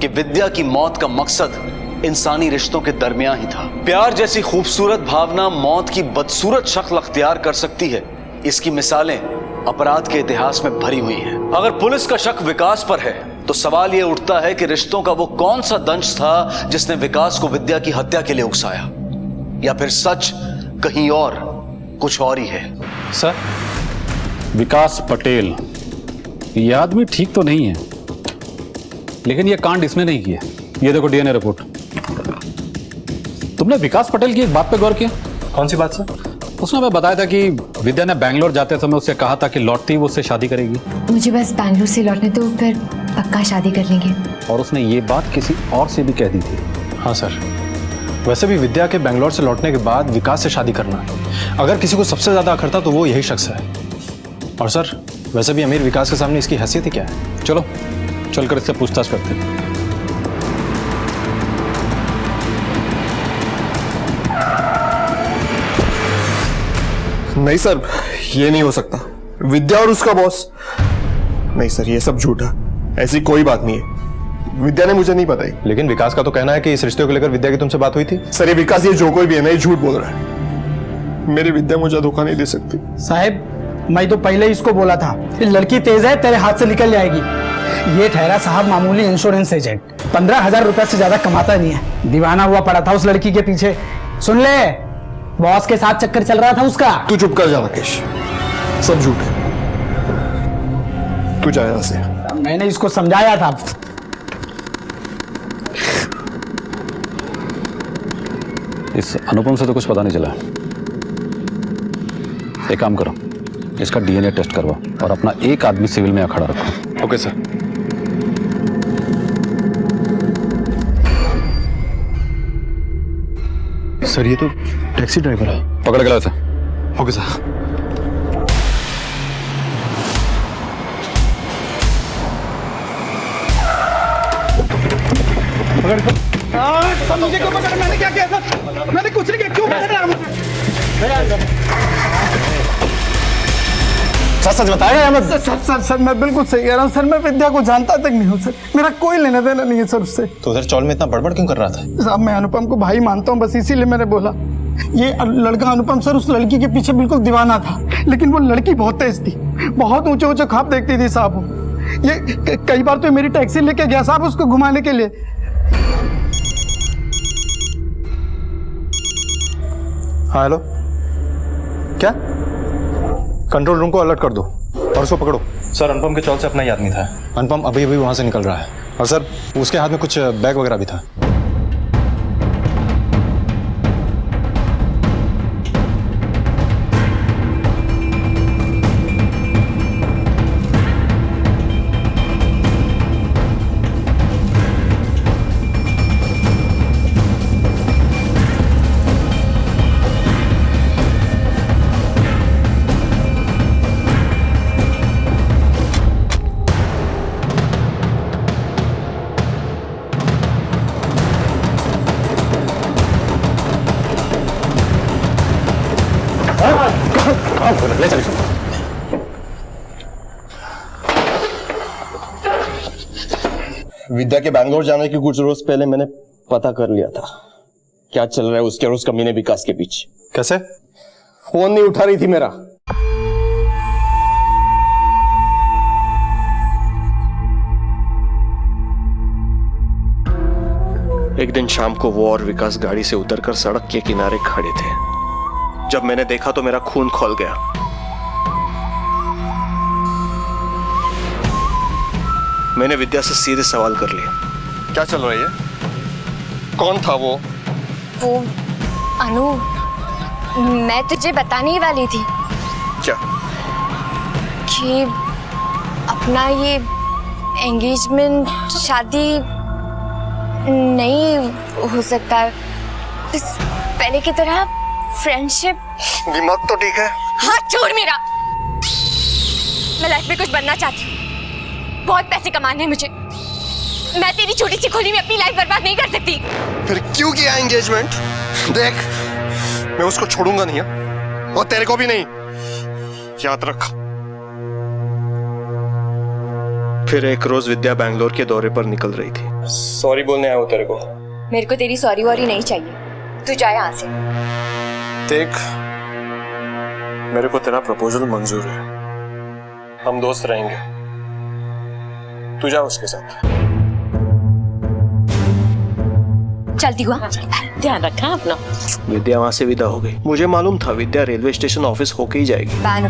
कि विद्या की मौत का मकसद इंसानी रिश्तों के दरमियान ही था। प्यार जैसी खूबसूरत भावना मौत की बदसूरत शक्ल अख्तियार कर सकती है। इसकी मिसालें अपराध के इतिहास में भरी हुई हैं। अगर पुलिस का शक विकास पर है तो सवाल यह उठता है कि रिश्तों का वो कौन सा दंश था जिसने विकास को विद्या की हत्या के लिए उकसाया, या फिर सच कहीं और कुछ और ही है। सर, विकास पटेल ये आदमी ठीक तो नहीं है, लेकिन ये कांड इसने नहीं किया। ये देखो डीएनए रिपोर्ट। तुमने विकास पटेल की एक बात पे गौर किया? कौन सी बात सर? उसने हमें बताया था कि विद्या ने बैंगलोर जाते समय उससे कहा था कि लौटती ही वो उससे शादी करेगी। मुझे बस बैंगलोर से लौटने दो, फिर पक्का शादी कर लेंगे। और उसने ये बात किसी और से भी कह दी थी। हाँ सर, वैसे भी विद्या के बैंगलोर से लौटने के बाद विकास से शादी करना, अगर किसी को सबसे ज्यादा अखरता तो वो यही शख्स है। और सर, वैसे भी अमीर विकास के सामने इसकी हैसियत ही क्या है? चलो चलकर इससे पूछताछ करते हैं। नहीं सर, ये नहीं हो सकता। विद्या और उसका बॉस, नहीं सर, ये सब झूठा। ऐसी कोई बात नहीं है, विद्या ने मुझे नहीं बताई। लेकिन विकास का तो कहना है कि इस रिश्ते को लेकर विद्या की तुमसे बात हुई थी। सर, ये विकास ये जो कोई भी है ना, ये झूठ बोल रहा है। मेरी विद्या मुझे धोखा नहीं दे सकती। साहब, मैं तो पहले इसको बोला था, ये लड़की तेज है, तेरे हाथ से निकल जाएगी। ये ठहरा साहब मामूली इंश्योरेंस एजेंट, 15,000 रुपए से ज्यादा कमाता नहीं है। दीवाना हुआ पड़ा था उस लड़की के पीछे। सुन ले, बॉस के साथ चक्कर चल रहा था उसका। तू चुप कर जा राकेश, सब झूठ है। तू जा यहां से। मैंने इसको समझाया था। इस अनुपम से तो कुछ पता नहीं चला। एक काम करो, इसका डीएनए टेस्ट करवाओ और अपना एक आदमी सिविल में खड़ा रखो। Okay sir. सर, ये तो टैक्सी ड्राइवर है। पकड़ के लाओ इसे। Okay sir. मुझे क्यों पकड़ा? मैंने क्या किया सर? मैंने कुछ नहीं किया, क्यों पकड़ रहा मुझे? सच बताएगा? सर, मैं बिल्कुल सही कह रहा हूँ सर। मैं विद्या को जानता तक नहीं हूँ सर, मेरा कोई लेना देना नहीं है सर उससे। तो उधर चौल में इतना बड़बड़ क्यों कर रहा था? साहब, मैं अनुपम को भाई मानता हूँ, बस इसीलिए मैंने बोला। ये लड़का अनुपम सर उस लड़की के पीछे बिल्कुल दीवाना था, लेकिन वो लड़की बहुत तेज थी, बहुत ऊंचे ऊंचे ख्वाब देखती थी साहब। ये कई बार तो मेरी टैक्सी लेके गया साहब उसको घुमाने के लिए। हाँ हेलो, क्या? कंट्रोल रूम को अलर्ट कर दो और उसको पकड़ो। सर अनुपम के चौल से अपना ही आदमी था। अनुपम अभी अभी वहां से निकल रहा है और सर उसके हाथ में कुछ बैग वगैरह भी था। ले चल। विद्या के बैंगलोर जाने की कुछ रोज पहले मैंने पता कर लिया था क्या चल रहा है उसके और उस कमीने विकास के बीच। कैसे? फोन नहीं उठा रही थी मेरा। एक दिन शाम को वो और विकास गाड़ी से उतरकर सड़क के किनारे खड़े थे। जब मैंने देखा तो मेरा खून खौल गया। मैंने विद्या से सीधे सवाल कर लिए, क्या चल रहा है? कौन था वो? अनु, मैं तुझे बताने ही वाली थी। क्या? कि अपना ये एंगेजमेंट, शादी नहीं हो सकता। पहले की तरह फ्रेंडशिप। दिमाग तो ठीक है? हाथ छोड़ मेरा। मैं लाइफ में कुछ बनना चाहती हूँ। बहुत पैसे कमाने हैं मुझे। मैं तेरी छोटी सी खोली में अपनी लाइफ बर्बाद नहीं कर सकती। फिर क्यों किया एंगेजमेंट? देख, मैं उसको छोड़ूंगा नहीं और तेरे को भी नहीं, याद रख। फिर एक रोज विद्या बैंगलोर के दौरे पर निकल रही थी। सॉरी बोलने आया हूं तेरे को। मेरे को तेरी सॉरी वॉरी नहीं चाहिए, तू जा यहाँ से। देख, मेरे को तेरा प्रपोजल मंजूर है, हम दोस्त रहेंगे, तू जा उसके साथ। चलती हुआ ध्यान रखना अपना। विद्या वहां से विदा हो गई। मुझे मालूम था विद्या रेलवे स्टेशन ऑफिस होके ही जाएगी। बाय।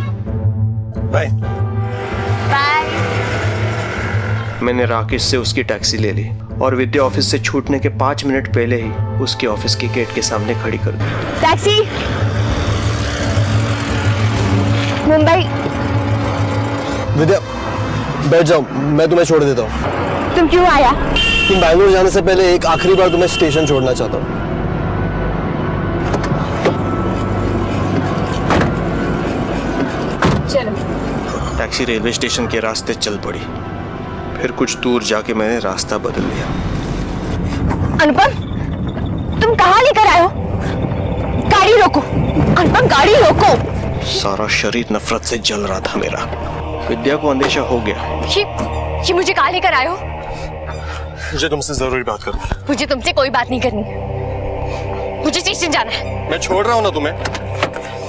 बाय। मैंने राकेश से उसकी टैक्सी ले ली और विद्या ऑफिस से छूटने के 5 मिनट पहले ही उसके ऑफिस के गेट के सामने खड़ी कर दी। टैक्सी मुंबई। विद्या बैठ जाओ, मैं तुम्हें छोड़ देता हूँ। तुम क्यों आया? तुम बैंगलोर जाने से पहले एक आखिरी बार तुम्हें स्टेशन छोड़ना चाहता हूँ। चलो। टैक्सी रेलवे स्टेशन के रास्ते चल पड़ी। फिर कुछ दूर जाके मैंने रास्ता बदल लिया। अनुपम, तुम कहाँ लेकर आए हो? गाड़ी रोको। अनुपम, गाड़ी रोको। सारा शरीर नफरत से जल रहा था मेरा। विद्या को अंदेशा हो गया। ये मुझे कहाँ लेकर आए हो? मुझे तुमसे जरूरी बात करनी है। मुझे तुमसे कोई बात नहीं करनी, मुझे स्टेशन जाना है। मैं छोड़ रहा हूँ ना तुम्हें,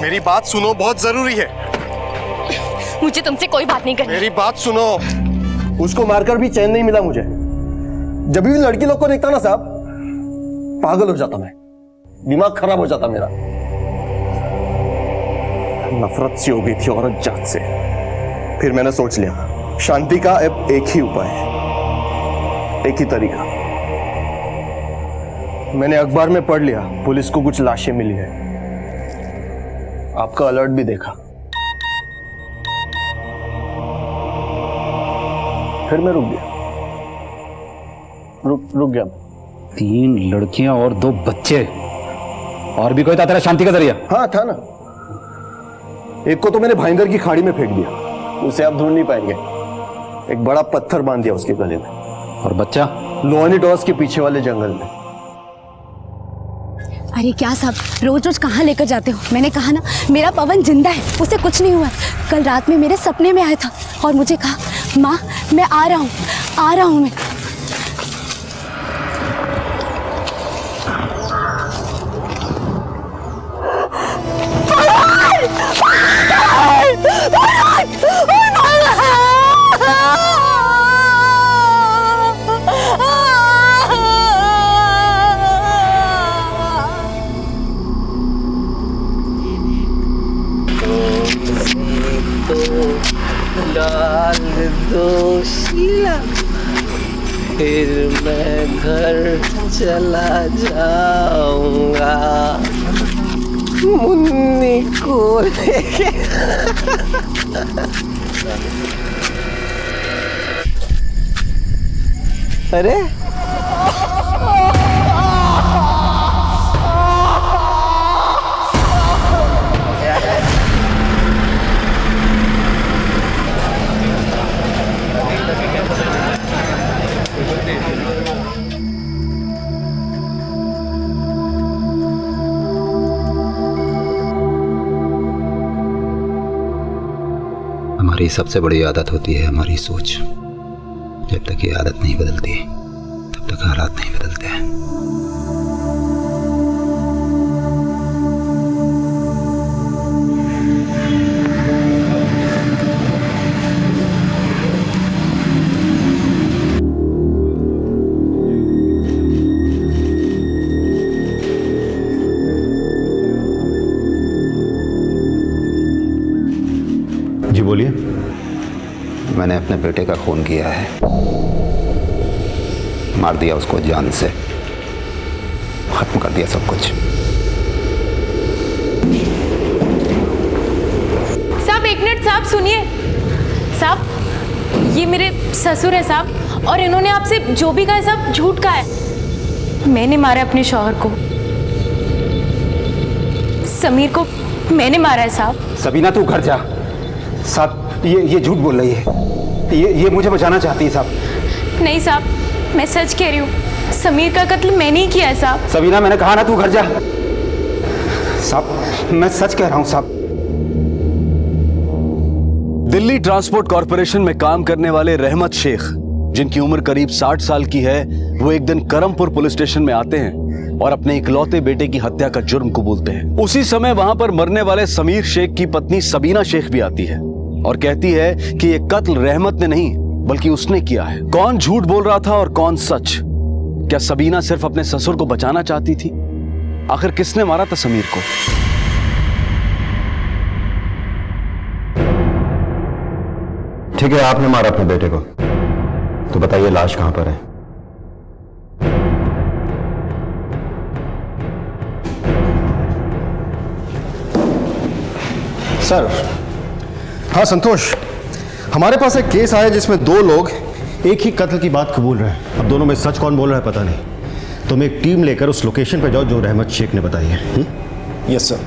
मेरी बात सुनो, बहुत जरूरी है। मुझे तुमसे कोई बात नहीं करनी। मेरी बात सुनो। उसको मारकर भी चैन नहीं मिला मुझे। जब भी लड़की लोग को देखता ना साहब, पागल हो जाता मैं, दिमाग खराब हो जाता मेरा। नफरत सी हो गई थी औरत जात से। फिर मैंने सोच लिया, शांति का अब एक ही उपाय है, एक ही तरीका। मैंने अखबार में पढ़ लिया पुलिस को कुछ लाशें मिली है। आपका अलर्ट भी देखा। फिर मैं रुक गया। रुक गया। 3 लड़कियां और 2 बच्चे, और भी कोई था तेरा शांति का जरिया? हाँ था ना, एक को तो मैंने भाईंदर की खाड़ी में फेंक दिया, उसे आप ढूंढ नहीं पाएंगे। एक बड़ा पत्थर बांध दिया उसके गले में। और बच्चा? लोहानी टॉस के पीछे वाले जंगल में। अरे क्या साहब, रोज रोज कहाँ लेकर जाते हो? मैंने कहा ना, मेरा पवन जिंदा है, उसे कुछ नहीं हुआ। कल रात में मेरे सपने में आया था और मुझे कहा, माँ मैं आ रहा हूँ मैं। चला जाऊंगा मुन्नी को लेके। अरे हमारी सबसे बड़ी आदत होती है हमारी सोच। जब तक ये आदत नहीं बदलती तब तक हालात नहीं बदलते हैं। जी बोलिए। मैंने अपने बेटे का खून किया है, मार दिया उसको जान से, खत्म कर दिया सब कुछ। साहब एक मिनट साहब सुनिए। साहब ये मेरे ससुर है साहब, और इन्होंने आपसे जो भी कहा है साहब झूठ कहा है। मैंने मारा अपने शौहर को, समीर को मैंने मारा है साहब। सबीना तू घर जा। साहब ये झूठ बोल रही है, ये मुझे बचाना चाहती है साहब। नहीं साहब मैं सच कह रही हूँ, समीर का कत्ल मैंने ही किया है साहब। सबीना मैंने कहा ना तू घर जा। साहब मैं सच कह रहा हूँ साहब। दिल्ली ट्रांसपोर्ट कॉरपोरेशन में काम करने वाले रहमत शेख, जिनकी उम्र करीब 60 साल की है, वो एक दिन करमपुर पुलिस स्टेशन में आते हैं और अपने इकलौते बेटे की हत्या का जुर्म कबूलते हैं। उसी समय वहां पर मरने वाले समीर शेख की पत्नी सबीना शेख भी आती है और कहती है कि यह कत्ल रहमत ने नहीं बल्कि उसने किया है। कौन झूठ बोल रहा था और कौन सच? क्या सबीना सिर्फ अपने ससुर को बचाना चाहती थी? आखिर किसने मारा था समीर को? ठीक है, आपने मारा अपने बेटे को, तो बताइए लाश कहां पर है? सर, हाँ संतोष, हमारे पास एक केस आया जिसमें दो लोग एक ही कत्ल की बात कबूल रहे हैं। अब दोनों में सच कौन बोल रहा है पता नहीं। तुम एक टीम लेकर उस लोकेशन पर जाओ जो रहमत शेख ने बताई है। Yes sir.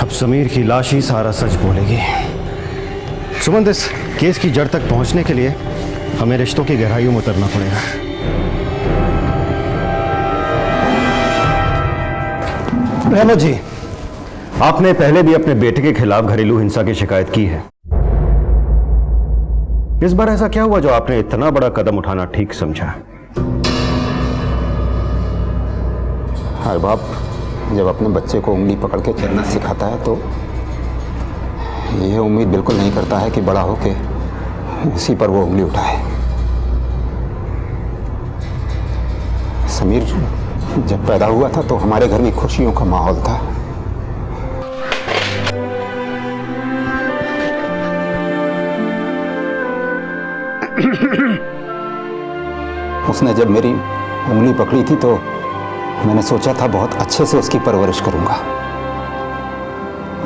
अब समीर की लाश ही सारा सच बोलेगी। सुमंत, इस केस की जड़ तक पहुंचने के लिए हमें रिश्तों की गहराइयों में उतरना पड़ेगा। रहमत जी, आपने पहले भी अपने बेटे के खिलाफ घरेलू हिंसा की शिकायत की है। इस बार ऐसा क्या हुआ जो आपने इतना बड़ा कदम उठाना ठीक समझा? हर बाप जब अपने बच्चे को उंगली पकड़ के चलना सिखाता है तो यह उम्मीद बिल्कुल नहीं करता है कि बड़ा होके उसी पर वो उंगली उठाए। समीर जब पैदा हुआ था तो हमारे घर में खुशियों का माहौल था। उसने जब मेरी उंगली पकड़ी थी तो मैंने सोचा था बहुत अच्छे से उसकी परवरिश करूंगा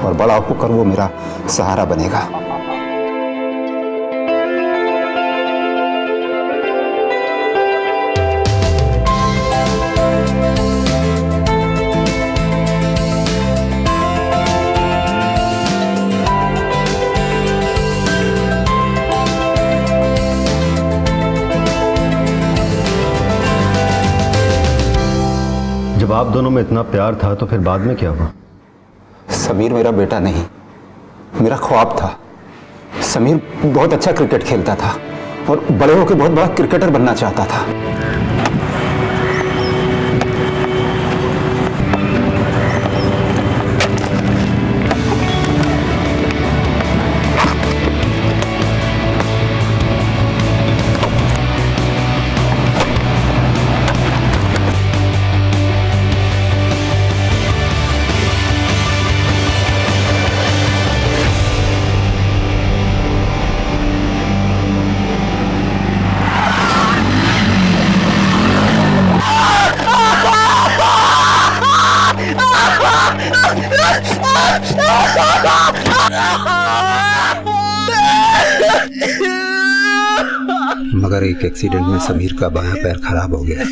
और बड़ा होकर वो मेरा सहारा बनेगा। जब आप दोनों में इतना प्यार था तो फिर बाद में क्या हुआ? समीर मेरा बेटा नहीं, मेरा ख्वाब था। समीर बहुत अच्छा क्रिकेट खेलता था और बड़े होकर बहुत बड़ा क्रिकेटर बनना चाहता था। मगर एक एक्सीडेंट में समीर का बायां पैर खराब हो गया।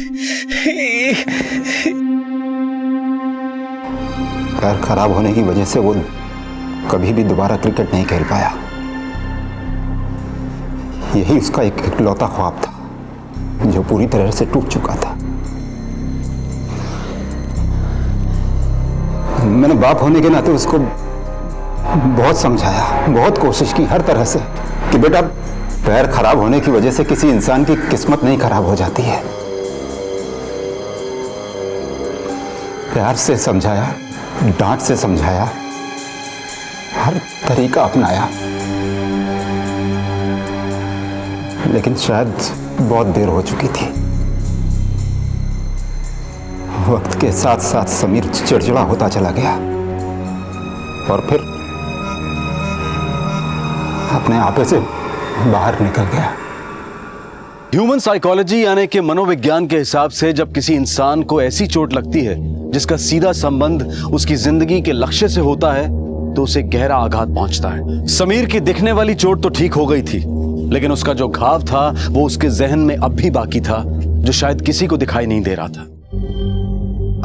पैर खराब होने की वजह से वो कभी भी दोबारा क्रिकेट नहीं खेल पाया। यही उसका एक इकलौता ख्वाब था जो पूरी तरह से टूट चुका था। मैंने बाप होने के नाते उसको बहुत समझाया, बहुत कोशिश की हर तरह से कि बेटा पैर खराब होने की वजह से किसी इंसान की किस्मत नहीं खराब हो जाती है। प्यार से समझाया, डांट से समझाया, हर तरीका अपनाया, लेकिन शायद बहुत देर हो चुकी थी। वक्त के साथ साथ समीर चिड़चिड़ा होता चला गया और फिर अपने आपे से बाहर निकल गया। ह्यूमन साइकोलॉजी यानी कि मनोविज्ञान के हिसाब से जब किसी इंसान को ऐसी चोट लगती है जिसका सीधा संबंध उसकी जिंदगी के लक्ष्य से होता है तो उसे गहरा आघात पहुंचता है। समीर की दिखने वाली चोट तो ठीक हो गई थी, लेकिन उसका जो घाव था वो उसके जहन में अब भी बाकी था, जो शायद किसी को दिखाई नहीं दे रहा था।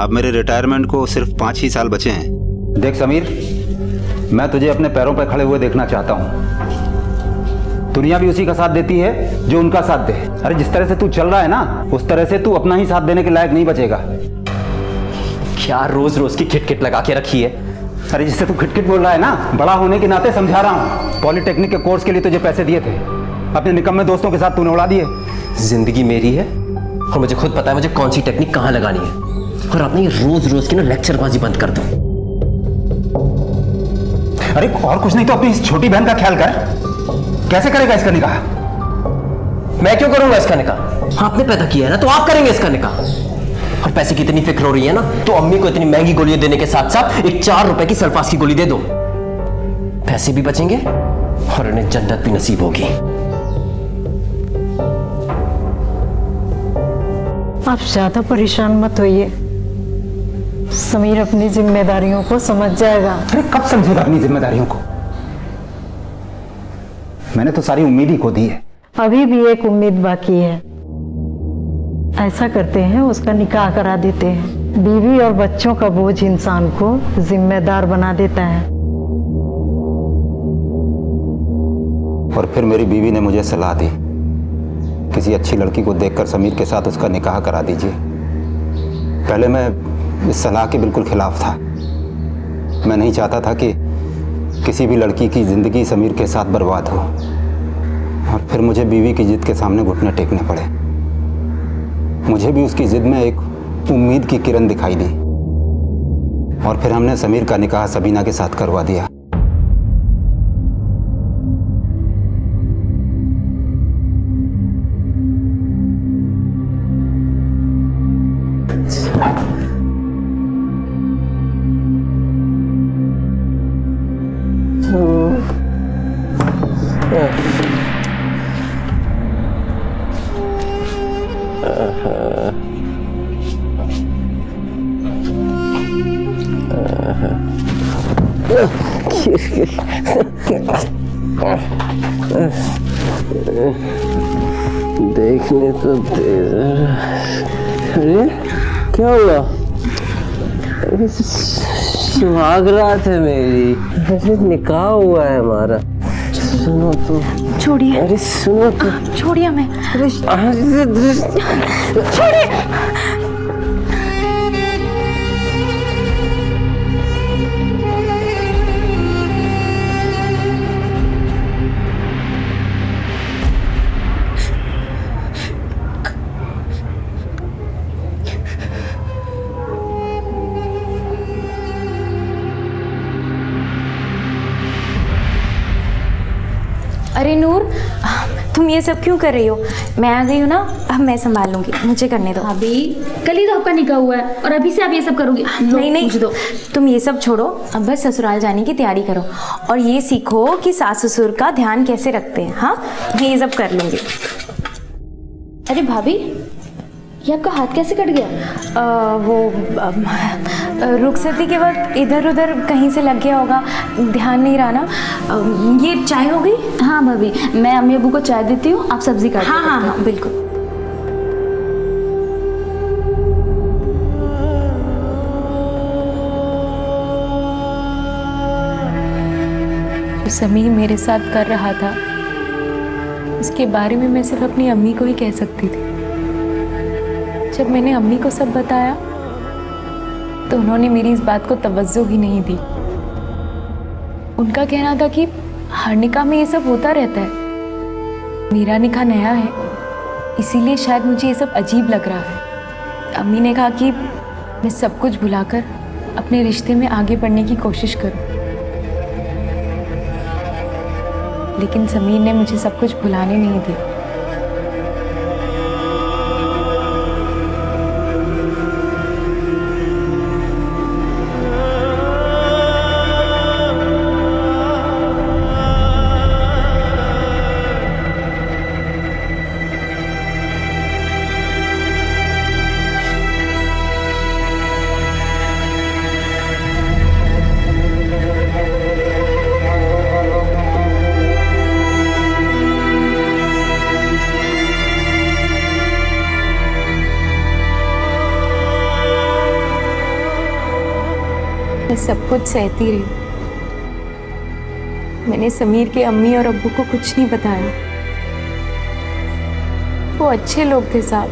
अब मेरे रिटायरमेंट को सिर्फ 5 ही साल बचे हैं। देख समीर, मैं तुझे अपने पैरों पर खड़े हुए देखना चाहता हूँ। दुनिया भी उसी का साथ देती है जो उनका साथ दे। अरे जिस तरह से तू चल रहा है ना, उस तरह से तू अपना ही साथ देने के लायक नहीं बचेगा। क्या रोज रोज की खिटखिट लगा के रखी है? अरे जिससे तू खिटखिट बोल रहा है ना, बड़ा होने के नाते समझा रहा हूँ। पॉलिटेक्निक के कोर्स के लिए तुझे पैसे दिए थे, अपने निकम्मे दोस्तों के साथ तूने उड़ा दिए। जिंदगी मेरी है और मुझे खुद पता है मुझे कौन सी टेक्निक कहाँ लगानी है। और आपने ये रोज रोज की ना लेक्चरबाजी बंद कर दो। अरे और कुछ नहीं तो अपनी इस छोटी बहन का ख्याल कर। कैसे करेगा इसका निकाह? मैं क्यों करूंगा इसका निकाह? आपने पैदा किया है ना, तो आप करेंगे इसका निकाह। और पैसे की इतनी फिक्र हो रही है ना, तो अम्मी को इतनी महंगी गोलियां देने के साथ साथ एक 4 रुपए की सल्फास की गोली दे दो। पैसे भी बचेंगे और उन्हें जन्नत भी नसीब होगी। आप ज्यादा परेशान मत होइए, समीर अपनी जिम्मेदारियों को समझ जाएगा। अरे कब समझेगा अपनी जिम्मेदारियों को? मैंने तो सारी उम्मीद ही खो दी है। अभी भी एक उम्मीद बाकी है। ऐसा करते हैं, उसका निकाह करा देते हैं। बीवी और बच्चों का बोझ इंसान को जिम्मेदार बना देता है। और फिर मेरी बीवी ने मुझे सलाह दी, किसी अच्छी लड़की को देखकर समीर के साथ उसका निकाह करा दीजिए। पहले मैं इस सलाह के बिल्कुल खिलाफ था। मैं नहीं चाहता था कि किसी भी लड़की की जिंदगी समीर के साथ बर्बाद हो। और फिर मुझे बीवी की जिद के सामने घुटने टेकने पड़े। मुझे भी उसकी जिद में एक उम्मीद की किरण दिखाई दी और फिर हमने समीर का निकाह सबीना के साथ करवा दिया। देखने तो दे। अरे क्या हुआ? सुहाग रात है मेरी, अरे निकाह हुआ है हमारा। सुनो तो। छोड़िए। अरे सुनो तो। छोड़िए हमें। छोड़िए। अरे नूर, तुम ये सब क्यों कर रही हो? मैं आ गई हूँ ना, अब मैं संभाल लूंगी, मुझे करने दो। अभी कल ही तो आपका निकाह हुआ है और अभी से आप ये सब करोगी? नहीं नहीं, दो तुम ये सब छोड़ो, अब बस ससुराल जाने की तैयारी करो और ये सीखो कि सास ससुर का ध्यान कैसे रखते हैं। हाँ, मैं ये सब कर लूंगी। अरे भाभी, ये आपका हाथ कैसे कट गया? वो रुखसती के वक्त इधर उधर कहीं से लग गया होगा, ध्यान नहीं रहा ना। ये चाय हो गई? हाँ भाभी, मैं अम्मी अबू को चाय देती हूँ, आप सब्जी काट। हाँ हाँ हाँ बिल्कुल। समीर मेरे साथ कर रहा था, उसके बारे में मैं सिर्फ अपनी अम्मी को ही कह सकती थी। जब मैंने अम्मी को सब बताया तो उन्होंने मेरी इस बात को तवज्जो ही नहीं दी। उनका कहना था कि हर निकाह में ये सब होता रहता है, मेरा निकाह नया है इसीलिए शायद मुझे ये सब अजीब लग रहा है। अम्मी ने कहा कि मैं सब कुछ भुलाकर अपने रिश्ते में आगे बढ़ने की कोशिश करूं, लेकिन समीर ने मुझे सब कुछ भुलाने नहीं दिया। मैं सब कुछ सहती रही। मैंने समीर के अम्मी और अब्बू को कुछ नहीं बताया। वो अच्छे लोग थे साहब,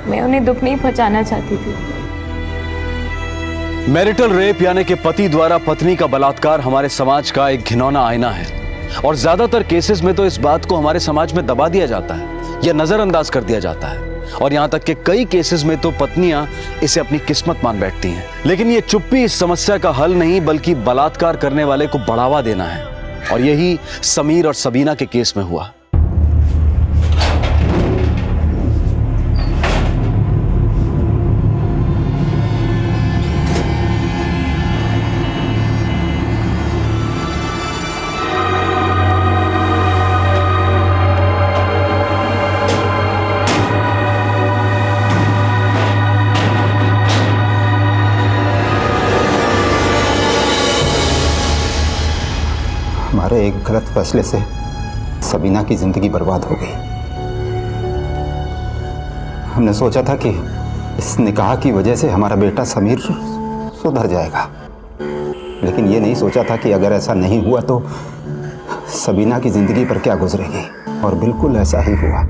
मैं उन्हें दुख नहीं पहुंचाना चाहती थी। मैरिटल रेप यानी कि पति द्वारा पत्नी का बलात्कार हमारे समाज का एक घिनौना आईना है और ज्यादातर केसेस में तो इस बात को हमारे समाज में दबा दिया जाता है या नजरअंदाज कर दिया जाता है और यहां तक कि कई केसेस में तो पत्नियां इसे अपनी किस्मत मान बैठती हैं। लेकिन ये चुप्पी इस समस्या का हल नहीं बल्कि बलात्कार करने वाले को बढ़ावा देना है और यही समीर और सबीना के केस में हुआ। हमारे एक गलत फैसले से सबीना की जिंदगी बर्बाद हो गई। हमने सोचा था कि इस निकाह की वजह से हमारा बेटा समीर सुधर जाएगा, लेकिन ये नहीं सोचा था कि अगर ऐसा नहीं हुआ तो सबीना की जिंदगी पर क्या गुजरेगी। और बिल्कुल ऐसा ही हुआ।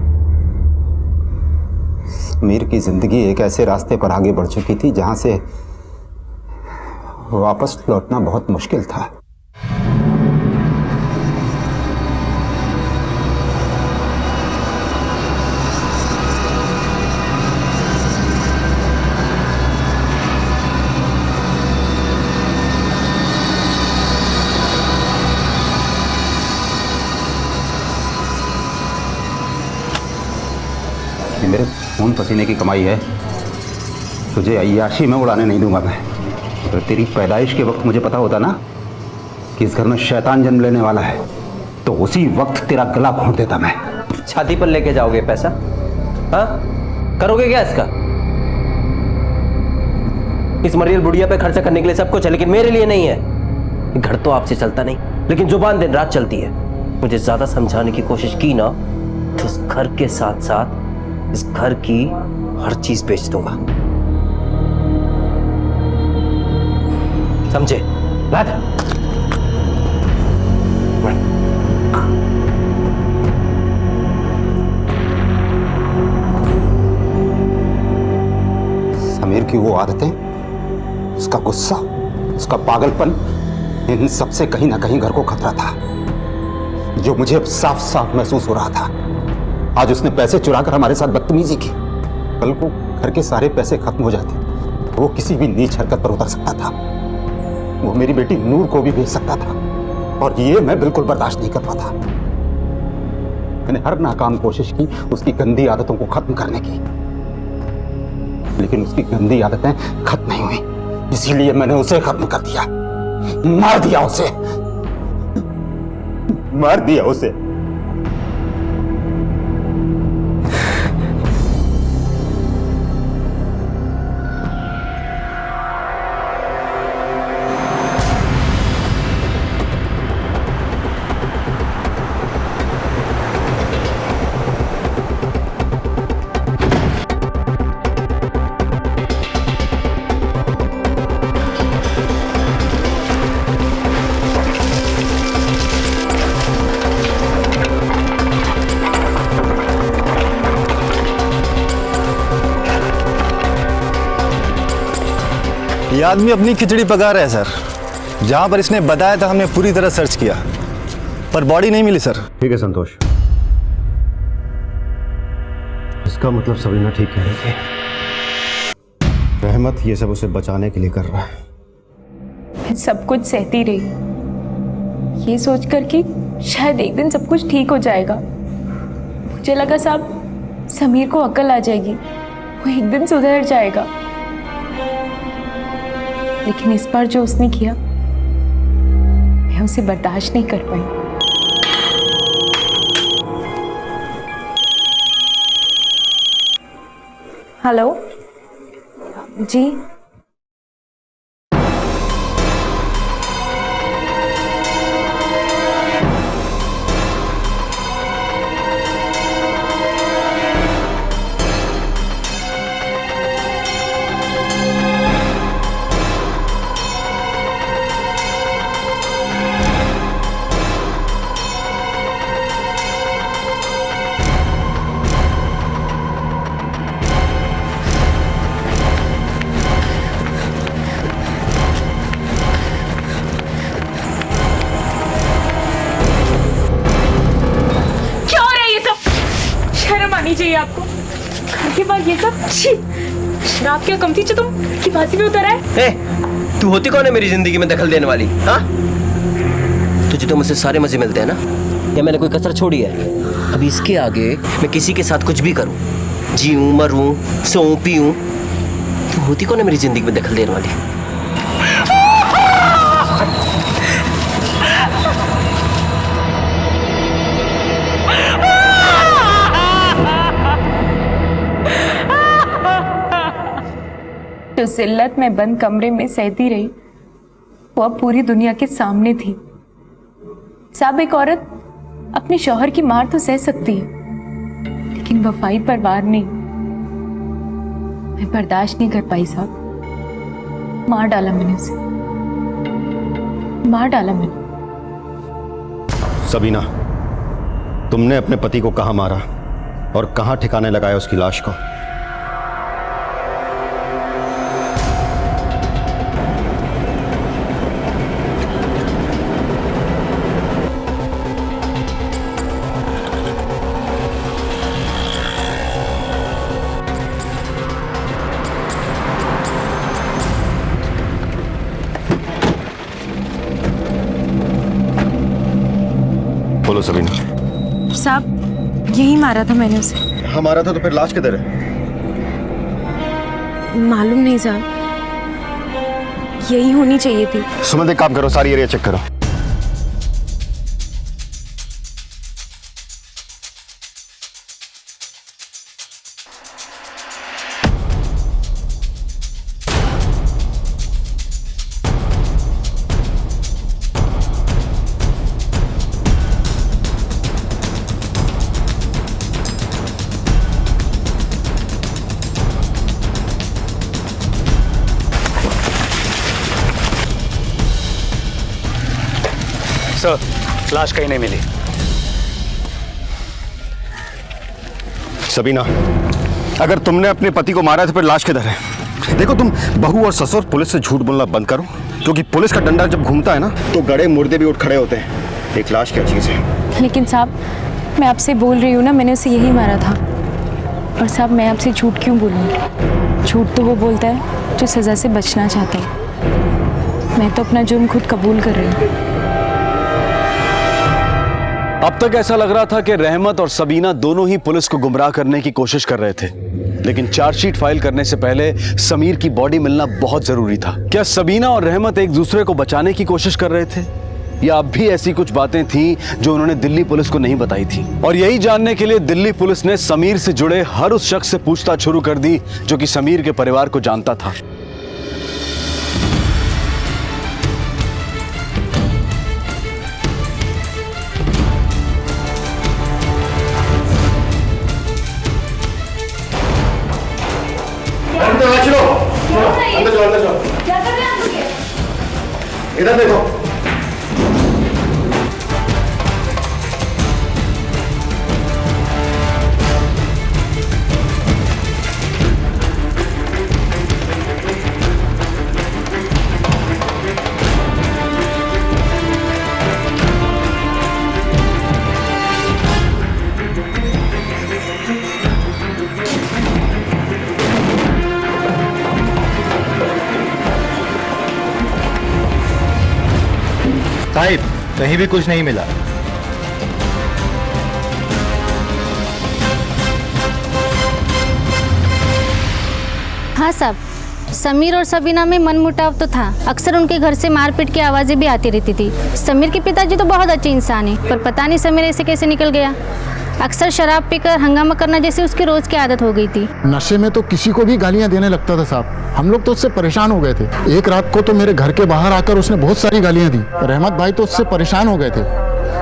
समीर की जिंदगी एक ऐसे रास्ते पर आगे बढ़ चुकी थी जहां से वापस लौटना बहुत मुश्किल था। मेरे खून पसीने की कमाई है, तुझे अय्याशी में उड़ाने नहीं दूंगा मैं। अगर तेरी पैदाइश के वक्त मुझे पता होता ना कि इस घर में शैतान जन्म लेने वाला है तो उसी वक्त तेरा गला घोंट देता मैं। छाती पर लेके जाओगे पैसा? हाँ, करोगे क्या इसका? इस मरियल बुढ़िया पे खर्चा करने के लिए सब कुछ है, लेकिन मेरे लिए नहीं है। घर तो आपसे चलता नहीं, लेकिन जुबान दिन रात चलती है। मुझे ज्यादा समझाने की कोशिश की ना तो इस घर के साथ साथ इस घर की हर चीज बेच दूंगा, समझे? लाद समीर की वो आदतें, उसका गुस्सा, उसका पागलपन, इन सबसे कहीं ना कहीं घर को खतरा था, जो मुझे अब साफ साफ महसूस हो रहा था। आज उसने पैसे चुराकर हमारे साथ बदतमीजी की, कल को घर के सारे पैसे खत्म हो जाते, वो किसी भी नीच हरकत पर उतर सकता था। वो मेरी बेटी नूर को भी भेज सकता था और ये मैं बिल्कुल बर्दाश्त नहीं कर पाता। मैंने हर नाकाम कोशिश की उसकी गंदी आदतों को खत्म करने की, लेकिन उसकी गंदी आदतें खत्म नहीं हुई, इसीलिए मैंने उसे खत्म कर दिया, मार दिया उसे, मार दिया उसे। ये आदमी अपनी खिचड़ी पका रहा है सर। जहां पर इसने बताया था हमने पूरी तरह सर्च किया, पर बॉडी नहीं मिली सर। ठीक है संतोष, इसका मतलब सबीना ठीक कह रही थी। रहमत ये सब उसे बचाने के लिए कर रहा है। मैं सब कुछ सहती रही, ये सोचकर कि शायद एक दिन सब कुछ ठीक हो जाएगा। मुझे लगा साहब समीर को अकल आ जाएगी, वो एक दिन सुधर जाएगा। लेकिन इस बार जो उसने किया, मैं उसे बर्दाश्त नहीं कर पाई। हेलो जी, चाहिए आपको? घर के बाद ये सब शराब क्या कम थी जो तुम की फांसी में उतर आए? तू होती कौन है मेरी जिंदगी में दखल देने वाली? हाँ, तुझे तो मुझसे सारे मजे मिलते हैं ना? या मैंने कोई कसर छोड़ी है? अभी इसके आगे मैं किसी के साथ कुछ भी करूं, जीऊं मरूं सोऊं पीऊं, तू होती कौन है मेरी जिंदगी में दखल देने वाली? जो जिल्लत में बंद कमरे में सहती रही, वो अब पूरी दुनिया के सामने थी। साहब, एक औरत अपने शौहर की मार तो सह सकती है, लेकिन वफाई पर वार नहीं। मैं बर्दाश्त नहीं कर पाई साहब, मार डाला मैंने उसे, मार डाला मैंने। सबीना, तुमने अपने पति को कहां मारा और कहां ठिकाने लगाया उसकी लाश को? बोलो सबीना। साहब, यही मारा था मैंने उसे। हाँ मारा था, तो फिर लाश किधर है? मालूम नहीं साहब, यही होनी चाहिए थी। सुमन, एक काम करो, सारी एरिया चेक करो। सर, लाश कहीं नहीं मिली। सबीना, अगर तुमने अपने पति को मारा तो फिर लाश किधर है? देखो, तुम बहू और ससुर पुलिस से झूठ बोलना बंद करो, क्योंकि पुलिस का डंडा जब घूमता है ना, तो गड़े मुर्दे भी उठ खड़े होते हैं। एक लाश क्या चीज है? लेकिन साहब, मैं आपसे बोल रही हूँ ना, मैंने उसे यही मारा था। और साहब, मैं आपसे झूठ क्यों बोलूँ? झूठ तो वो बोलता है जो सज़ा से बचना चाहता है। मैं तो अपना जुर्म खुद कबूल कर रही हूँ। अब तक ऐसा लग रहा था कि रहमत और सबीना दोनों ही पुलिस को गुमराह करने की कोशिश कर रहे थे, लेकिन चार्जशीट फाइल करने से पहले समीर की बॉडी मिलना बहुत जरूरी था। क्या सबीना और रहमत एक दूसरे को बचाने की कोशिश कर रहे थे, या अब भी ऐसी कुछ बातें थीं जो उन्होंने दिल्ली पुलिस को नहीं बताई थी? और यही जानने के लिए दिल्ली पुलिस ने समीर से जुड़े हर उस शख्स से पूछताछ शुरू कर दी जो कि समीर के परिवार को जानता था। अंदर जाओ, अंदर जाओ। क्या कर रहे हैं आप लोग? इधर देखो। साहिब कहीं भी कुछ नहीं मिला। हाँ साहब, समीर और सबीना में मनमुटाव तो था। अक्सर उनके घर से मारपीट की आवाज़ें भी आती रहती थी। समीर के पिताजी तो बहुत अच्छे इंसान हैं, पर पता नहीं समीर ऐसे कैसे निकल गया। अक्सर शराब पीकर हंगामा करना जैसे उसकी रोज़ की आदत हो गई थी। नशे में तो किसी को भी गालियां देने लगता था साहब। हम लोग तो उससे परेशान हो गए थे। एक रात को तो मेरे घर के बाहर आकर उसने बहुत सारी गालियां दी। रहमत भाई तो उससे परेशान हो गए थे।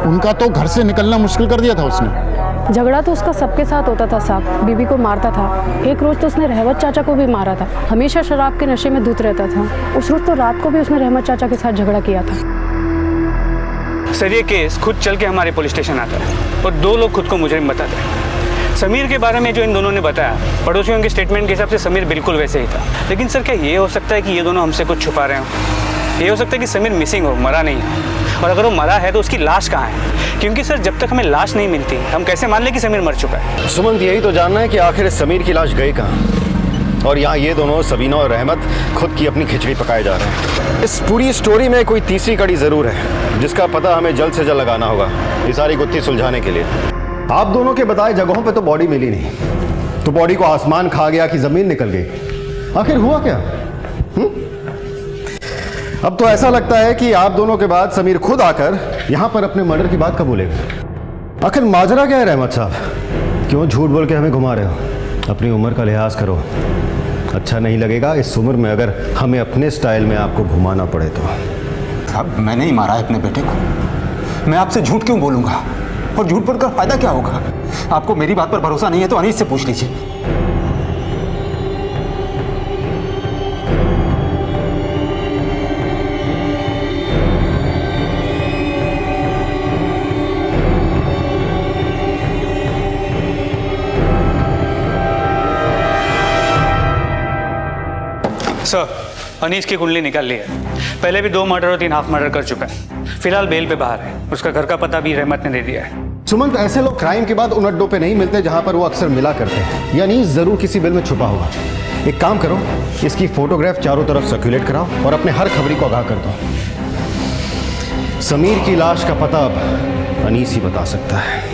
उनका तो घर से निकलना मुश्किल कर दिया था उसने। झगड़ा तो उसका सबके साथ होता था साहब। बीबी को मारता था। एक रोज तो उसने रहमत चाचा को भी मारा था। हमेशा शराब के नशे में धुत रहता था। उस रोज तो रात को भी उसने रहमत चाचा के साथ झगड़ा किया था। सर ये केस खुद चल के हमारे पुलिस स्टेशन आता है और 2 लोग खुद को मुजरिम बताते हैं। समीर के बारे में जो इन दोनों ने बताया, पड़ोसियों के स्टेटमेंट के हिसाब से समीर बिल्कुल वैसे ही था। लेकिन सर क्या ये हो सकता है कि ये दोनों हमसे कुछ छुपा रहे हो? ये हो सकता है कि समीर मिसिंग हो, मरा नहीं है। और अगर वो मरा है तो उसकी लाश कहाँ है? क्योंकि सर जब तक हमें लाश नहीं मिलती हम कैसे मान लें कि समीर मर चुका है? सुमंत, यही तो जानना है कि आखिर समीर की लाश गई कहाँ। और यहाँ ये दोनों सबीना और रहमत खुद की अपनी खिचड़ी पकाए जा रहे हैं। इस पूरी स्टोरी में कोई तीसरी कड़ी जरूर है जिसका पता हमें जल्द से जल्द लगाना होगा ये सारी गुत्थी सुलझाने के लिए। आप दोनों के बताए जगहों पे तो बॉडी मिली नहीं, तो बॉडी को आसमान खा गया कि जमीन निकल गई? आखिर हुआ क्या? अब तो ऐसा लगता है कि आप दोनों के बाद समीर खुद आकर यहाँ पर अपने मर्डर की बात कबूलेगा। आखिर माजरा क्या है रहमत साहब? क्यों झूठ बोल के हमें घुमा रहे हो? अपनी उम्र का लिहाज करो। अच्छा नहीं लगेगा इस उम्र में अगर हमें अपने स्टाइल में आपको घुमाना पड़े तो। अब मैंने ही मारा है अपने बेटे को। मैं आपसे झूठ क्यों बोलूंगा? और झूठ बोलकर फायदा क्या होगा? आपको मेरी बात पर भरोसा नहीं है तो अनीस से पूछ लीजिए। सर अनीस की कुंडली निकाल ली है। पहले भी 2 मर्डर और 3 हाफ मर्डर कर चुका है। फिलहाल बेल पे बाहर है। उसका घर का पता भी रहमत ने दे दिया है। सुमंत, ऐसे लोग क्राइम के बाद उन अड्डों पे नहीं मिलते जहां पर वो अक्सर मिला करते हैं। यानी जरूर किसी बिल में छुपा होगा। एक काम करो, इसकी फोटोग्राफ चारों तरफ सर्कुलेट कराओ और अपने हर खबरी को आगाह कर दो। समीर की लाश का पता अब अनीस ही बता सकता है।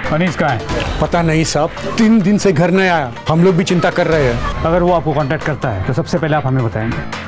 अनीस कहाँ है? पता नहीं साहब, 3 दिन से घर नहीं आया। हम लोग भी चिंता कर रहे हैं। अगर वो आपको कांटेक्ट करता है तो सबसे पहले आप हमें बताएंगे।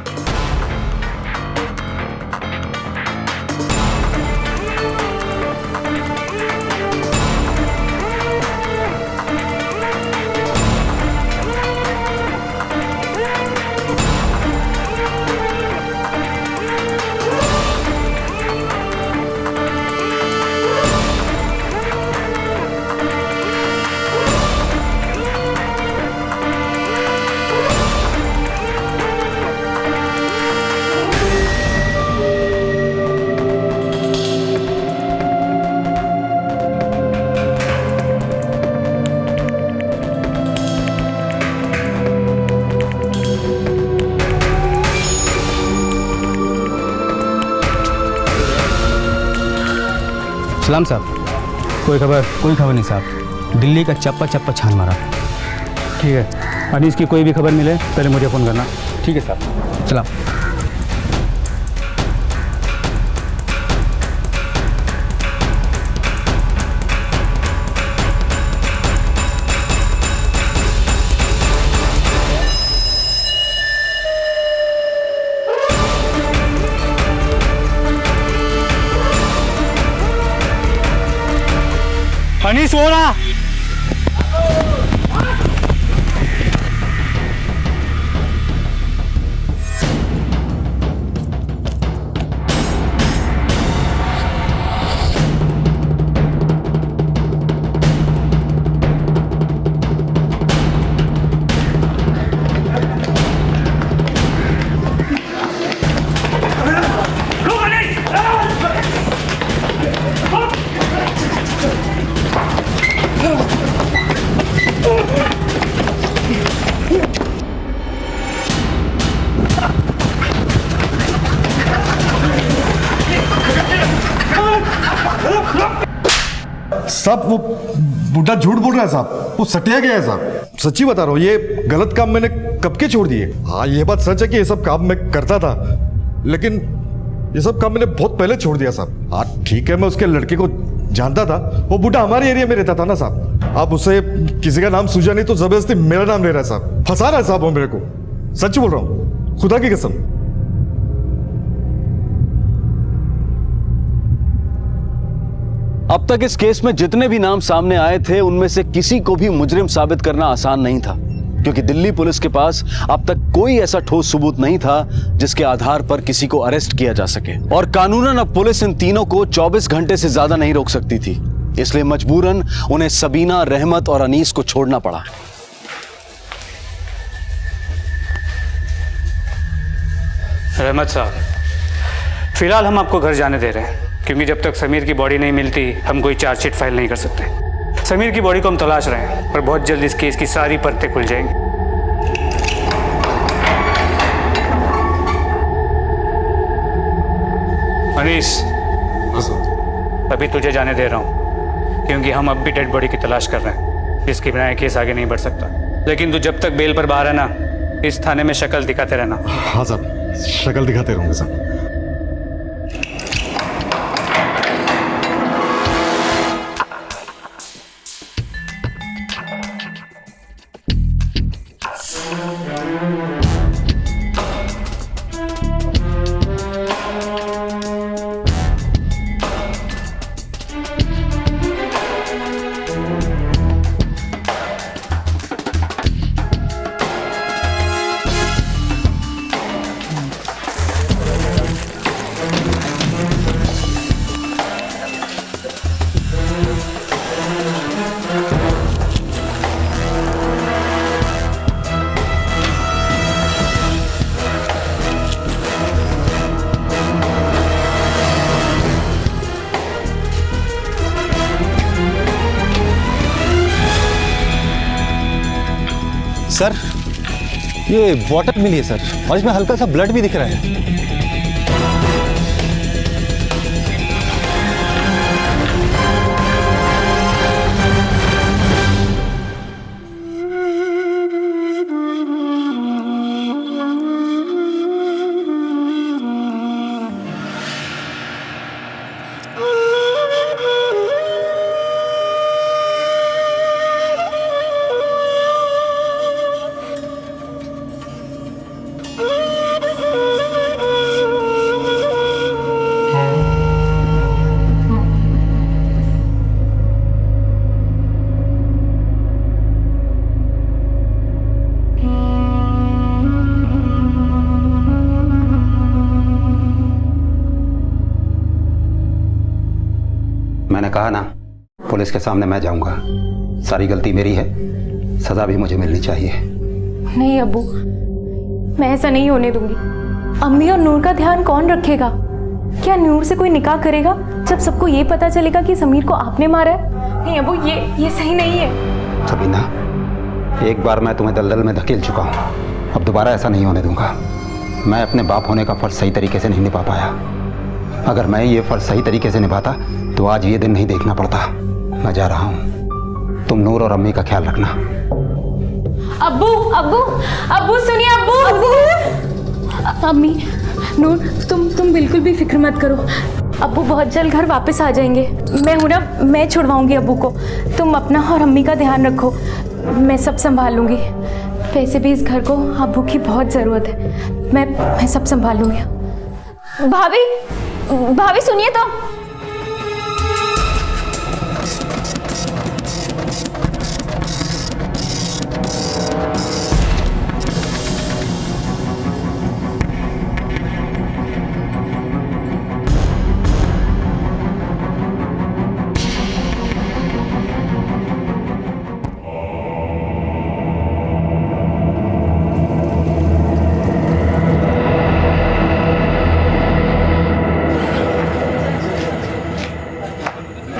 सलाम साहब। कोई खबर नहीं साहब। दिल्ली का चप्पा चप्पा छान मारा। ठीक है, अनीस की कोई भी खबर मिले पहले मुझे फ़ोन करना। ठीक है साहब, चला। अनीस हो रहा। साहब वो बुढ़ा झूठ बोल रहा है साहब, वो सटिया गया है साहब। सच्ची बता रहा हूँ, ये गलत काम मैंने कब के छोड़ दिए। हाँ ये बात सच है कि ये सब काम मैं करता था, लेकिन ये सब काम मैंने बहुत पहले छोड़ दिया साहब। हाँ ठीक है, मैं उसके लड़के को जानता था, वो बुढ़ा हमारे एरिया में रहता था ना साहब। अब उसे किसी का नाम सूझा नहीं तो जबरदस्ती मेरा नाम ले रहा है साहब, फंसा रहा है साहब वो मेरे को। सच बोल रहा हूँ, खुदा की कसम। अब तक इस केस में जितने भी नाम सामने आए थे उनमें से किसी को भी मुजरिम साबित करना आसान नहीं था, क्योंकि दिल्ली पुलिस के पास अब तक कोई ऐसा ठोस सबूत नहीं था जिसके आधार पर किसी को अरेस्ट किया जा सके। और कानूनन अब पुलिस इन तीनों को 24 घंटे से ज्यादा नहीं रोक सकती थी, इसलिए मजबूरन उन्हें सबीना, रहमत और अनीस को छोड़ना पड़ा। रहमत साहब, फिलहाल हम आपको घर जाने दे रहे हैं, क्योंकि जब तक समीर की बॉडी नहीं मिलती हम कोई चार्जशीट फाइल नहीं कर सकते। समीर की बॉडी को हम तलाश रहे हैं और बहुत जल्द इस केस की सारी परतें खुल जाएंगी। अनीस, अभी तुझे जाने दे रहा हूँ, क्योंकि हम अब भी डेड बॉडी की तलाश कर रहे हैं, जिसके बिना केस आगे नहीं बढ़ सकता। लेकिन तू जब तक बेल पर बाहर है ना, इस थाने में शक्ल दिखाते रहना। हाँ साहब, शक्ल दिखाते रहूंगा साहब। सर ये वाटर मिली है सर, और इसमें हल्का सा ब्लड भी दिख रहा है। मैंने कहा ना, पुलिस के सामने मैं जाऊंगा। सारी गलती मेरी है, सजा भी मुझे मिलनी चाहिए। नहीं अब्बू, मैं ऐसा नहीं होने दूंगी। अम्मी और नूर का ध्यान कौन रखेगा? क्या नूर से कोई निकाह करेगा जब सबको ये पता चलेगा कि समीर को आपने मारा है? नहीं अब्बू, ये सही नहीं है। सबीना, एक बार मैं तुम्हें दलदल में धकेल चुका हूँ, अब दोबारा ऐसा नहीं होने दूंगा। मैं अपने बाप होने का फर्ज सही तरीके से नहीं निभा पाया। अगर मैं ये फर्ज सही तरीके से निभाता तो आज ये दिन नहीं देखना पड़ता। मैं जा रहा हूँ, तुम नूर और अम्मी का ख्याल रखना। अब्बू अब्बू अब्बू सुनिए अब्बू। अम्मी, नूर, तुम बिल्कुल भी फिक्र मत करो। अब्बू बहुत जल्द घर वापस आ जाएंगे। मैं हूँ ना, मैं छुड़वाऊंगी अब्बू को। तुम अपना और अम्मी का ध्यान रखो, मैं सब संभाल लूंगी। वैसे भी इस घर को अब्बू की बहुत ज़रूरत है। मैं सब संभाल लूंगी। भाभी सुनिए तो।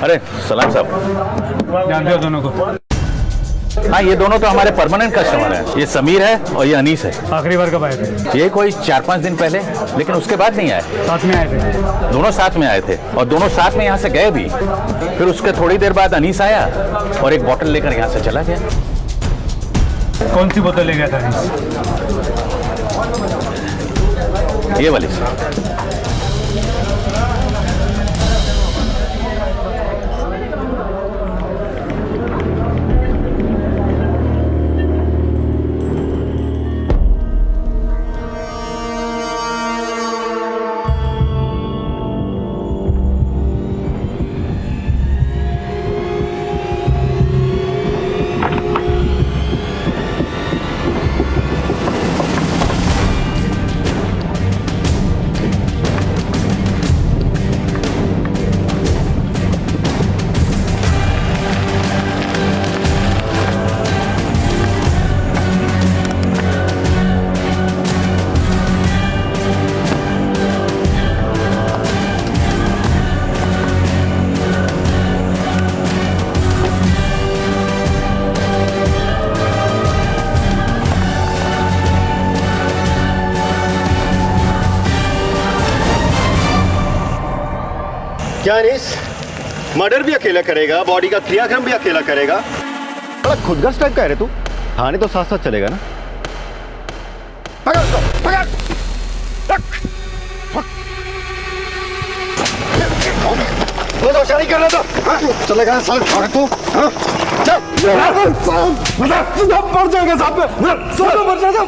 अरे सलाम साहब, जानते हो दोनों को? हाँ, ये दोनों तो हमारे परमानेंट कस्टमर हैं। ये समीर है और ये अनीस है। आखिरी बार कब आए थे? ये कोई 4-5 दिन पहले, लेकिन उसके बाद नहीं आए। साथ में आए थे? दोनों साथ में आए थे और दोनों साथ में यहाँ से गए भी। फिर उसके थोड़ी देर बाद अनीस आया और एक बोतल लेकर यहाँ से चला गया। कौन सी बोतल ले गया था अनीस? ये वाली। क्या अनीस, मर्डर भी अकेला करेगा, बॉडी का क्रियाक्रम भी अकेला करेगा? बड़ा खुदगर्ज टाइप का है रे तू। थाने तो साथ साथ चलेगा ना? पकड़ उसको, पकड़। वो तो नहीं कर रहा था। चलेगा साल तू? चल। मर जाएगा साहब पे। मर जाएगा।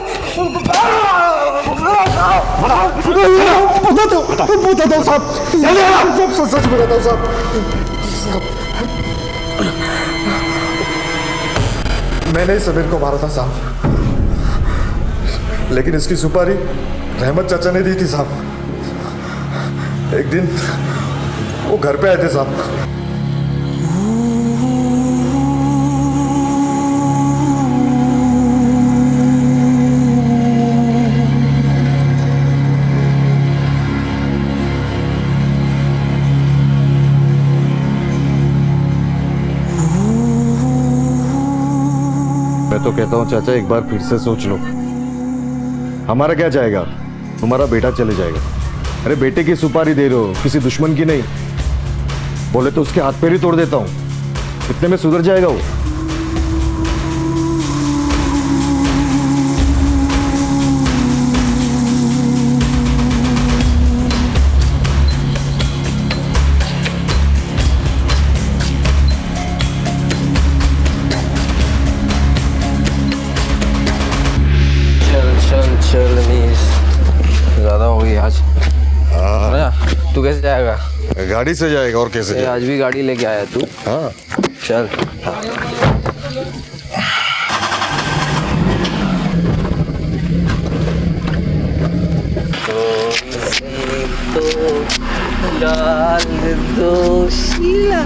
बता दो साहब। सच बताता हूँ साहब। मैंने समीर को मारा था साहब, लेकिन इसकी सुपारी रहमत चाचा ने दी थी साहब। एक दिन वो घर पे आए थे साहब। मैं तो कहता हूँ चाचा, एक बार फिर से सोच लो। हमारा क्या जाएगा, तुम्हारा बेटा चले जाएगा। अरे बेटे की सुपारी दे रहे हो, किसी दुश्मन की नहीं। बोले तो उसके हाथ पैर ही तोड़ देता हूँ, इतने में सुधर जाएगा वो। चल मीस, ज्यादा हो गई आज। तू कैसे जाएगा? गाड़ी से जाएगा और कैसे जाएगा? आज भी गाड़ी लेके आया तू? हाँ चल। तो डाल दो शीला,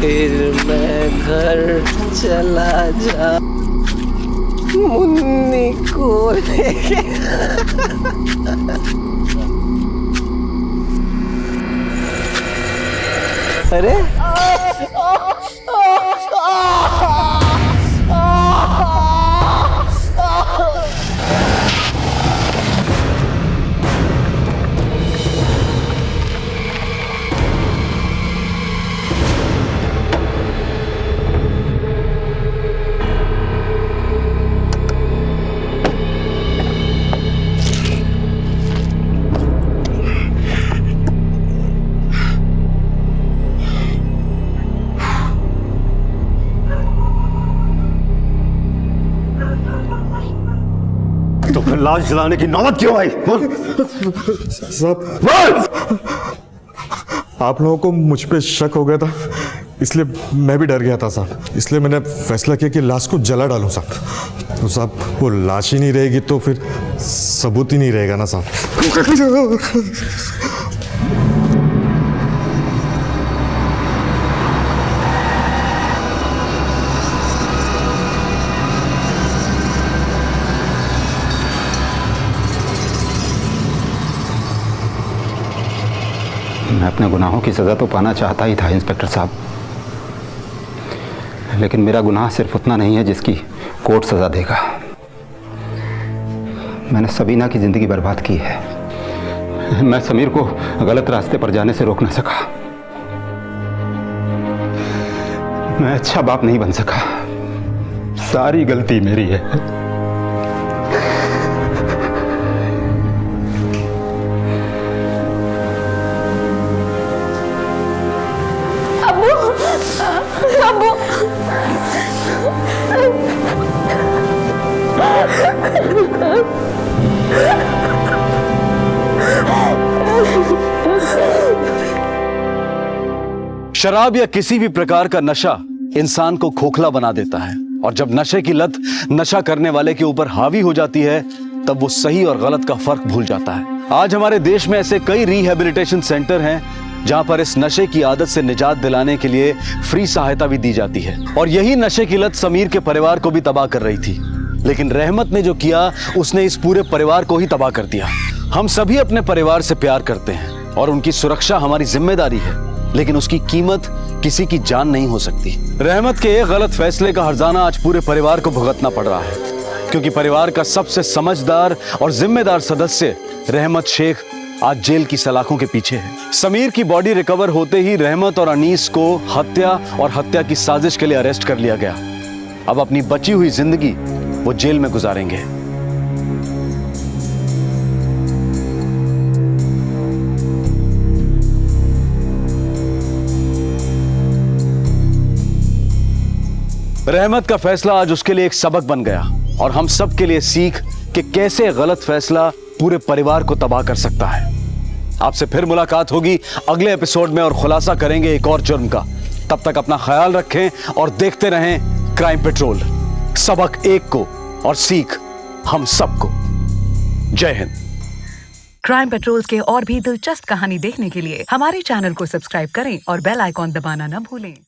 फिर मैं घर चला जा मुन्नी को लेके। अरे तो फिर लाश जलाने की नौबत क्यों आई? साहब, आप लोगों को मुझ पे शक हो गया था, इसलिए मैं भी डर गया था साहब। इसलिए मैंने फैसला किया कि लाश को जला डालूं साहब। तो साहब वो लाश ही नहीं रहेगी तो फिर सबूत ही नहीं रहेगा ना साहब। मैं अपने गुनाहों की सज़ा तो पाना चाहता ही था इंस्पेक्टर साहब, लेकिन मेरा गुनाह सिर्फ उतना नहीं है जिसकी कोर्ट सजा देगा। मैंने सबीना की जिंदगी बर्बाद की है। मैं समीर को गलत रास्ते पर जाने से रोक न सका। मैं अच्छा बाप नहीं बन सका। सारी गलती मेरी है। अब्बू, अब्बू। शराब या किसी भी प्रकार का नशा इंसान को खोखला बना देता है, और जब नशे की लत नशा करने वाले के ऊपर हावी हो जाती है तब वो सही और गलत का फर्क भूल जाता है। आज हमारे देश में ऐसे कई रिहैबिलिटेशन सेंटर हैं जहां पर इस नशे की आदत से निजात दिलाने के लिए फ्री सहायता भी दी जाती है। और यही नशे की लत समीर के परिवार को भी तबाह कर रही थी, लेकिन रहमत ने जो किया उसने इस पूरे परिवार को ही तबाह कर दिया। हम सभी अपने परिवार से प्यार करते हैं और उनकी सुरक्षा हमारी जिम्मेदारी है, लेकिन उसकी कीमत किसी की जान नहीं हो सकती। रहमत के एक गलत फैसले का हर्जाना आज पूरे परिवार को भुगतना पड़ रहा है, क्योंकि परिवार का सबसे समझदार और जिम्मेदार सदस्य रहमत शेख आज जेल की सलाखों के पीछे है। समीर की बॉडी रिकवर होते ही रहमत और अनीस को हत्या और हत्या की साजिश के लिए अरेस्ट कर लिया गया। अब अपनी बची हुई जिंदगी वो जेल में गुजारेंगे। रहमत का फैसला आज उसके लिए एक सबक बन गया और हम सब के लिए सीख कि कैसे गलत फैसला पूरे परिवार को तबाह कर सकता है। आपसे फिर मुलाकात होगी अगले एपिसोड में और खुलासा करेंगे एक और जुर्म का। तब तक अपना ख्याल रखें और देखते रहें क्राइम पेट्रोल। सबक एक को और सीख हम सबको। जय हिंद। क्राइम पेट्रोल के और भी दिलचस्प कहानी देखने के लिए हमारे चैनल को सब्सक्राइब करें और बेल आइकॉन दबाना न भूलें।